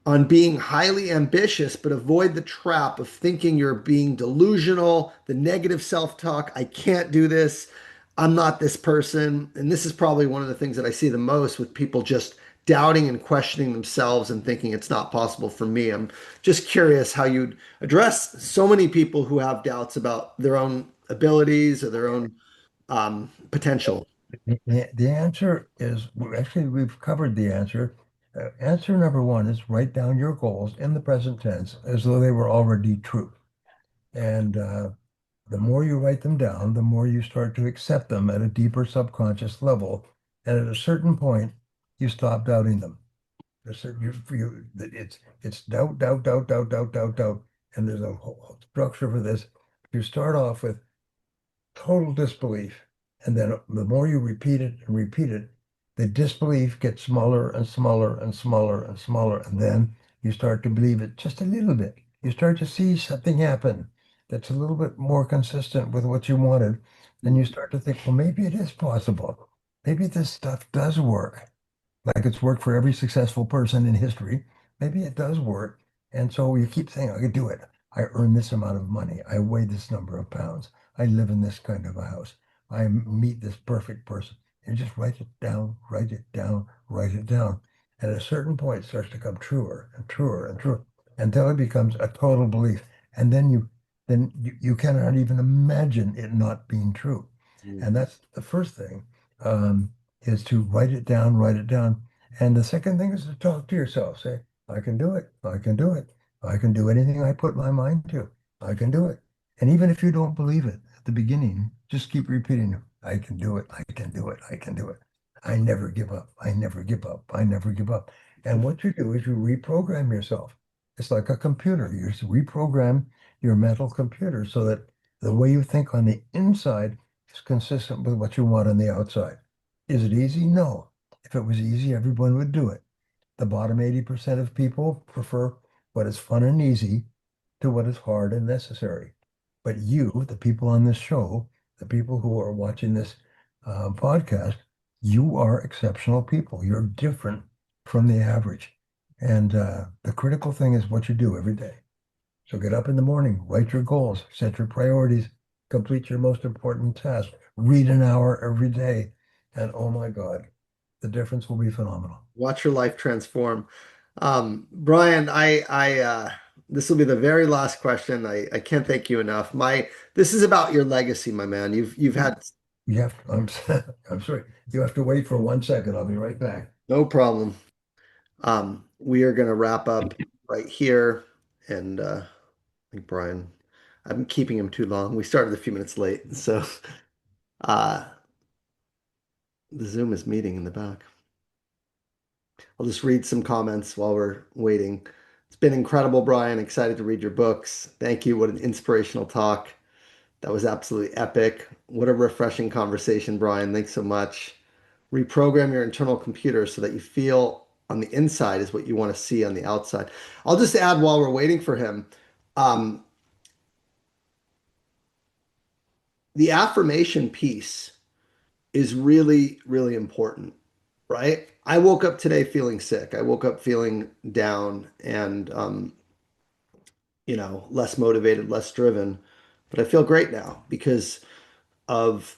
on being highly ambitious, but avoid the trap of thinking you're being delusional, the negative self-talk? I can't do this. I'm not this person. And this is probably one of the things that I see the most with people just doubting and questioning themselves and thinking it's not possible for me. I'm just curious how you'd address so many people who have doubts about their own abilities or their own potential. the answer is actually we've covered the answer. Answer number one is write down your goals in the present tense as though they were already true. And the more you write them down, the more you start to accept them at a deeper subconscious level. And at a certain point, you stop doubting them. It's doubt, doubt, doubt, doubt, doubt, doubt, doubt. And there's a whole structure for this. You start off with total disbelief. And then the more you repeat it and repeat it, the disbelief gets smaller and smaller and smaller and smaller. And then you start to believe it just a little bit. You start to see something happen that's a little bit more consistent with what you wanted. Then you start to think, well, maybe it is possible. Maybe this stuff does work. Like it's worked for every successful person in history. Maybe it does work. And so you keep saying, I could do it. I earn this amount of money. I weigh this number of pounds. I live in this kind of a house. I meet this perfect person. And just write it down, write it down, write it down. And at a certain point, it starts to come truer and truer and truer until it becomes a total belief. And then you cannot even imagine it not being true. And that's the first thing. Is to write it down, write it down. And the second thing is to talk to yourself. Say, I can do it. I can do it. I can do anything I put my mind to. I can do it. And even if you don't believe it at the beginning, just keep repeating, I can do it. I can do it. I can do it. I never give up. I never give up. I never give up. And what you do is you reprogram yourself. It's like a computer. You just reprogram your mental computer so that the way you think on the inside is consistent with what you want on the outside. Is it easy? No. If it was easy, everyone would do it. The bottom 80% of people prefer what is fun and easy to what is hard and necessary. But you, the people on this show, the people who are watching this podcast, you are exceptional people. You're different from the average. And the critical thing is what you do every day. So get up in the morning, write your goals, set your priorities, complete your most important task, read an hour every day, and oh my God, the difference will be phenomenal. Watch your life transform. Brian, this will be the very last question. I can't thank you enough. This is about your legacy, my man. You've had You have I'm I'm sorry. You have to wait for 1 second. I'll be right back. no problem. We are going to wrap up right here. And I think Brian, I'm keeping him too long. We started a few minutes late. So uh, the Zoom is meeting in the back. I'll just read some comments while we're waiting. It's been incredible, Brian. Excited to read your books. Thank you. What an inspirational talk. That was absolutely epic. What a refreshing conversation, Brian. Thanks so much. Reprogram your internal computer so that you feel on the inside is what you want to see on the outside. I'll just add while we're waiting for him, um, the affirmation piece is really, really important, right? I woke up today feeling sick. I woke up feeling down and, less motivated, less driven. But I feel great now because of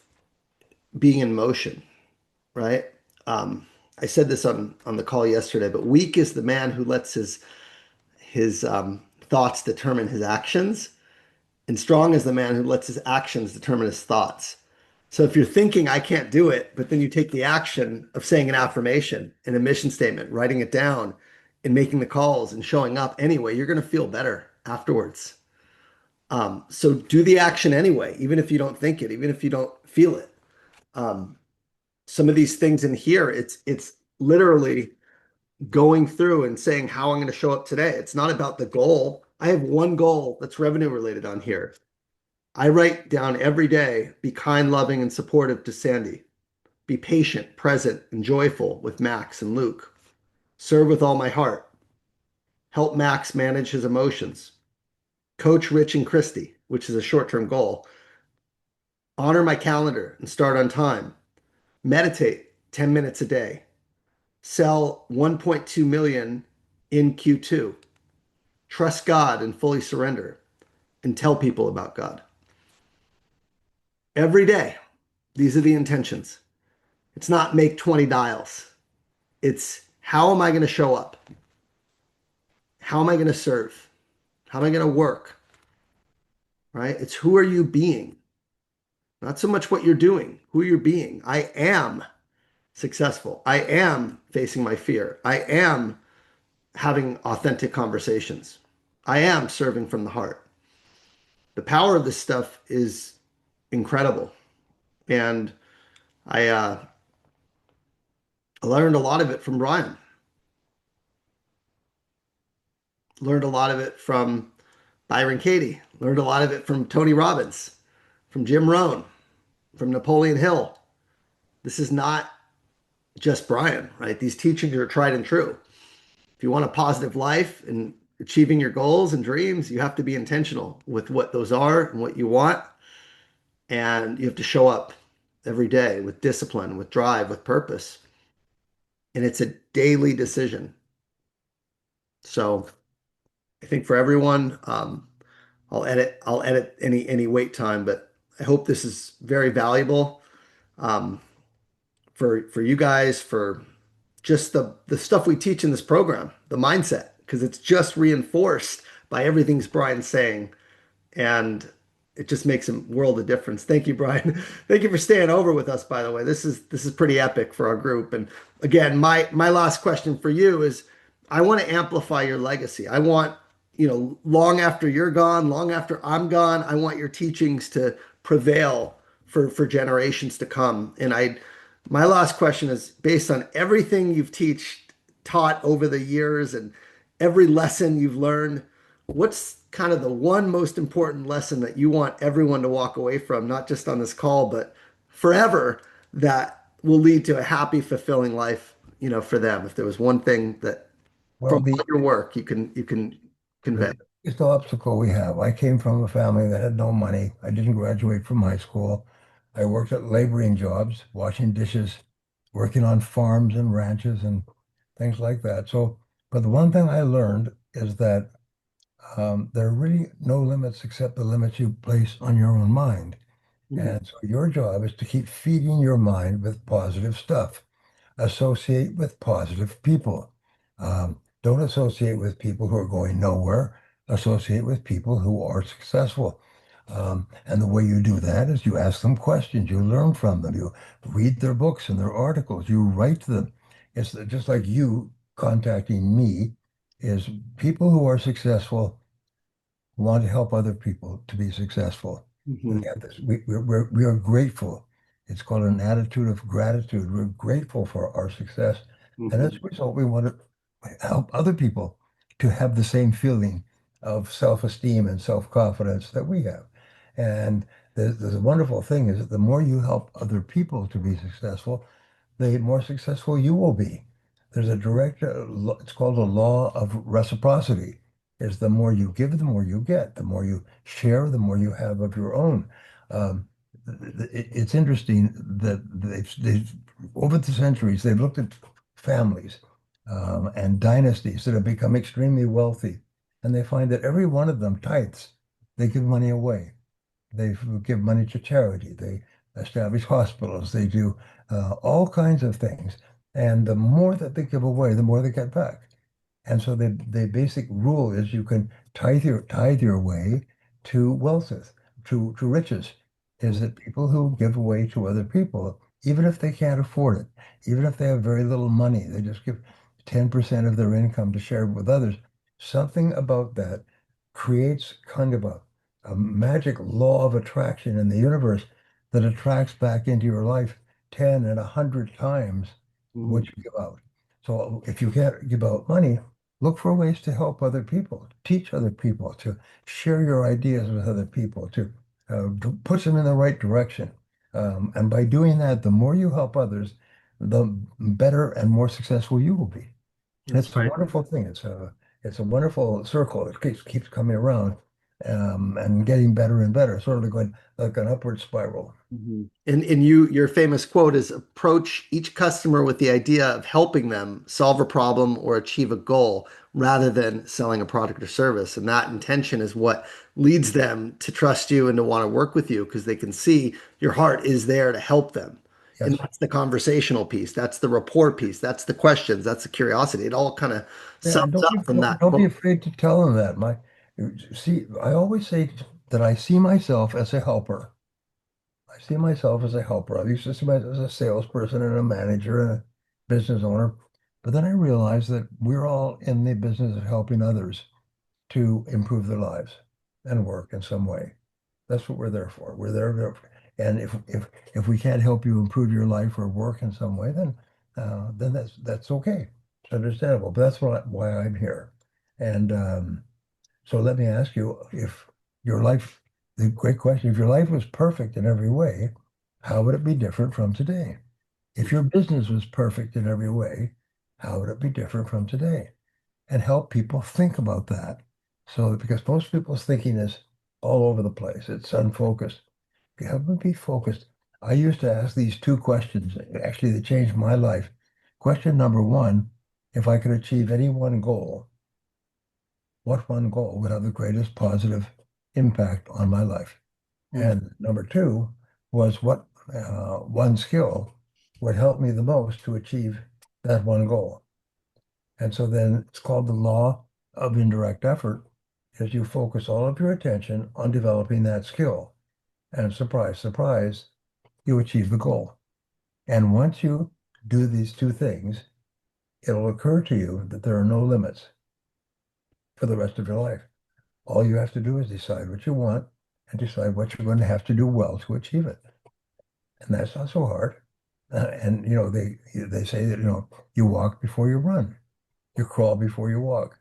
being in motion, right? I said this on the call yesterday, but weak is the man who lets his thoughts determine his actions, and strong is the man who lets his actions determine his thoughts. So if you're thinking I can't do it, but then you take the action of saying an affirmation and a mission statement, writing it down, and making the calls and showing up anyway, you're going to feel better afterwards. So do the action anyway, even if you don't think it, even if you don't feel it. Um, some of these things in here, it's literally going through and saying how I'm going to show up today. It's not about the goal. I have one goal that's revenue related on here. I write down every day, be kind, loving, and supportive to Sandy. Be patient, present, and joyful with Max and Luke. Serve with all my heart. Help Max manage his emotions. Coach Rich and Christy, which is a short-term goal. Honor my calendar and start on time. Meditate 10 minutes a day. Sell 1.2 million in Q2. Trust God and fully surrender and tell people about God. Every day, these are the intentions. It's not make 20 dials. It's how am I going to show up? How am I going to serve? How am I going to work? Right? It's who are you being? Not so much what you're doing, who you're being. I am successful. I am facing my fear. I am having authentic conversations. I am serving from the heart. The power of this stuff is incredible. And I learned a lot of it from Brian. Learned a lot of it from Byron Katie. Learned a lot of it from Tony Robbins, from Jim Rohn, from Napoleon Hill. This is not just Brian, right? These teachings are tried and true. If you want a positive life and achieving your goals and dreams, you have to be intentional with what those are and what you want. And you have to show up every day with discipline, with drive, with purpose. And it's a daily decision. So I think for everyone, I'll edit any wait time, but I hope this is very valuable um, for you guys, for just the stuff we teach in this program, the mindset, because it's just reinforced by everything's Brian's saying. And it just makes a world of difference. Thank you, Brian. Thank you for staying over with us, by the way. This is pretty epic for our group. And again, my last question for you is I want to amplify your legacy. I want, long after you're gone, long after I'm gone, I want your teachings to prevail for generations to come. And my last question is based on everything you've taught over the years and every lesson you've learned. What's kind of the one most important lesson that you want everyone to walk away from, not just on this call, but forever, that will lead to a happy, fulfilling life, for them? If there was one thing that Well, from all your work you can convey. the biggest obstacle we have, I came from a family that had no money. I didn't graduate from high school. I worked at laboring jobs, washing dishes, working on farms and ranches and things like that. So, but the one thing I learned is that There are really no limits except the limits you place on your own mind. Mhm. And so your job is to keep feeding your mind with positive stuff. Associate with positive people. Don't associate with people who are going nowhere. Associate with people who are successful. And the way you do that is you ask them questions, you learn from them, you read their books and their articles, you write to them. It's just like you contacting me is people who are successful want to help other people to be successful. We Mhm. have this, we are grateful. It's called an attitude of gratitude. We're grateful for our success. And as Mhm. a result, we want to help other people to have the same feeling of self-esteem and self-confidence that we have. And the wonderful thing is that the more you help other people to be successful, the more successful you will be. There's a direct, it's called a law of reciprocity. Is the more you give, the more you get. The more you share, the more you have of your own. Um, it's interesting that over the centuries, they've looked at families and dynasties that have become extremely wealthy, and they find that every one of them tithes. They give money away. They give money to charity. They establish hospitals. They do all kinds of things. And the more that they give away, the more they get back. And so the basic rule is you can tithe your way to wealth, to riches, is that people who give away to other people, even if they can't afford it, even if they have very little money, they just give 10% of their income to share with others. Something about that creates kind of a magic law of attraction in the universe that attracts back into your life 10 and 100 times what Mhm. you give out. So if you can't give out money, look for ways to help other people, teach other people, to share your ideas with other people, to push them in the right direction. And by doing that, the more you help others, the better and more successful you will be. And That's it's a right. wonderful thing. It's a wonderful circle. It keeps coming around and getting better and better, sort of like going like an upward spiral. Mhm. And your famous quote is approach each customer with the idea of helping them solve a problem or achieve a goal rather than selling a product or service. And that intention is what leads them to trust you and to want to work with you because they can see your heart is there to help them. And Yes. that's the conversational piece, that's the rapport piece, that's the questions, that's the curiosity. It all kind of Yeah, sums and don't be up from don't, that don't be quote. afraid to tell them that. I always say that I see myself as a helper. I see myself as a helper. I used to see myself as a salesperson and a manager and a business owner. But then I realized that we're all in the business of helping others to improve their lives and work in some way. That's what we're there for. And if we can't help you improve your life or work in some way, then that's okay. It's understandable. But that's why I'm here. And so let me ask you, if your life, the great question, if your life was perfect in every way, how would it be different from today? If your business was perfect in every way, how would it be different from today? And help people think about that. So, because most people's thinking is all over the place, it's unfocused. You have to be focused. I used to ask these two questions. Actually, they changed my life. Question number one, if I could achieve any one goal, what one goal would have the greatest positive impact on my life? Mhm. And number two was what one skill would help me the most to achieve that one goal. And so then it's called the law of indirect effort, is you focus all of your attention on developing that skill. And surprise, surprise, you achieve the goal. And once you do these two things, it'll occur to you that there are no limits for the rest of your life. All you have to do is decide what you want and decide what you're going to have to do well to achieve it. And that's not so hard. And they say that you walk before you run, you crawl before you walk.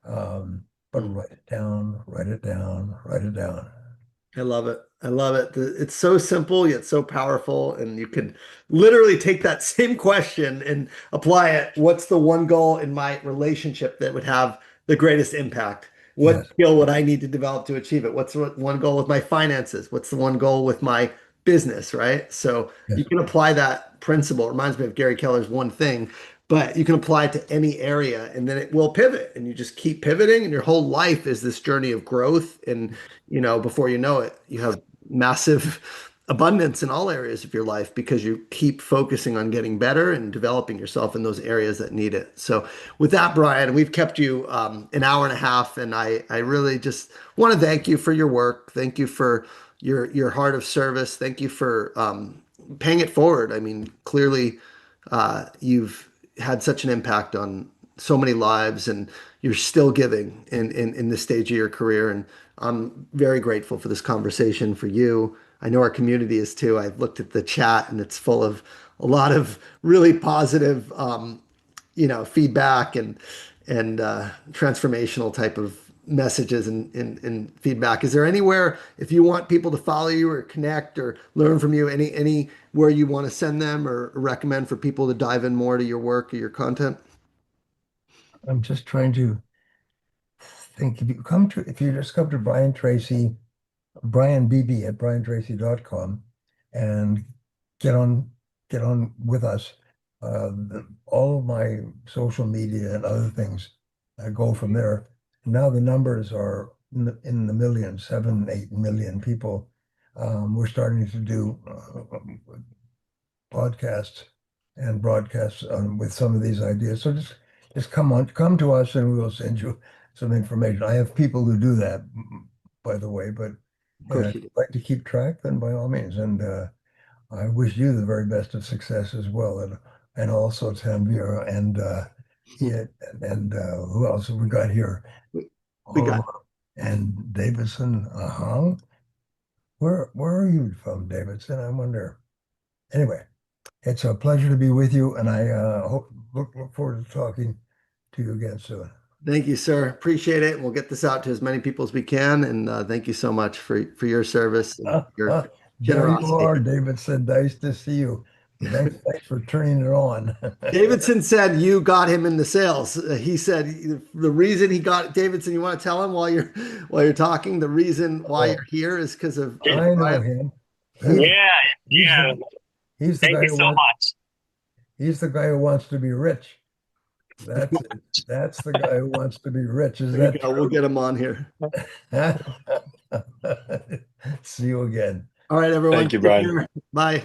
But write it down, write it down, write it down. I love it. I love it. It's so simple yet so powerful. And you can literally take that same question and apply it. What's the one goal in my relationship that would have the greatest impact? What Yes, skill would I need to develop to achieve it? What's the one goal with my finances? What's the one goal with my business, right? So you yes, can apply that principle. It reminds me of Gary Keller's one thing. but you can apply it to any area and then it will pivot and you just keep pivoting and your whole life is this journey of growth. And, before you know it, you have massive abundance in all areas of your life because you keep focusing on getting better and developing yourself in those areas that need it. So with that, Brian, we've kept you an hour and a half, and I really just want to thank you for your work. Thank you for your heart of service. Thank you for paying it forward. I mean, clearly, you've had such an impact on so many lives, and you're still giving in this stage of your career. And I'm very grateful for this conversation for you. I know our community is too. I've looked at the chat, and it's full of a lot of really positive, feedback and transformational type of messages and feedback. Is there anywhere, if you want people to follow you or connect or learn from you, anywhere you want to send them or recommend for people to dive in more to your work or your content? I'm just trying to think. If you just come to Brian Tracy, Brian BB at briantracy.com and get on get on with us. All of my social media and other things go from there. Now the numbers are in the millions, 7, 8 million people. We're starting to do podcasts and broadcasts with some of these ideas. So just come to us, and we will send you some information. I have people who do that, by the way, but Of course if you do. you'd like to keep track, then by all means. And I wish you the very best of success as well, and also Tanvir yeah, and who else have we got here? We, we Oh, got and Davidson Ahang. Where are you from, Davidson? I wonder. Anyway, it's a pleasure to be with you, and I look forward to talking to you again soon. Thank you, sir. Appreciate it. We'll get this out to as many people as we can. And thank you so much for your service and your There you generosity. are, Davidson. Nice to see you. Thanks for turning it on. Davidson said you got him into sales. He said the reason he got Davidson. You want to tell him while you're talking the reason why Oh, you're here is because of I know Brian. him. He's Yeah, he's yeah. the he's the Thank guy you who so wants much. he's the guy who wants to be rich. That's it. That's the guy who wants to be rich. Is There you that go. We'll true? get him on here. See you again. All right, everyone. Thank you, Take Brian. care. Bye.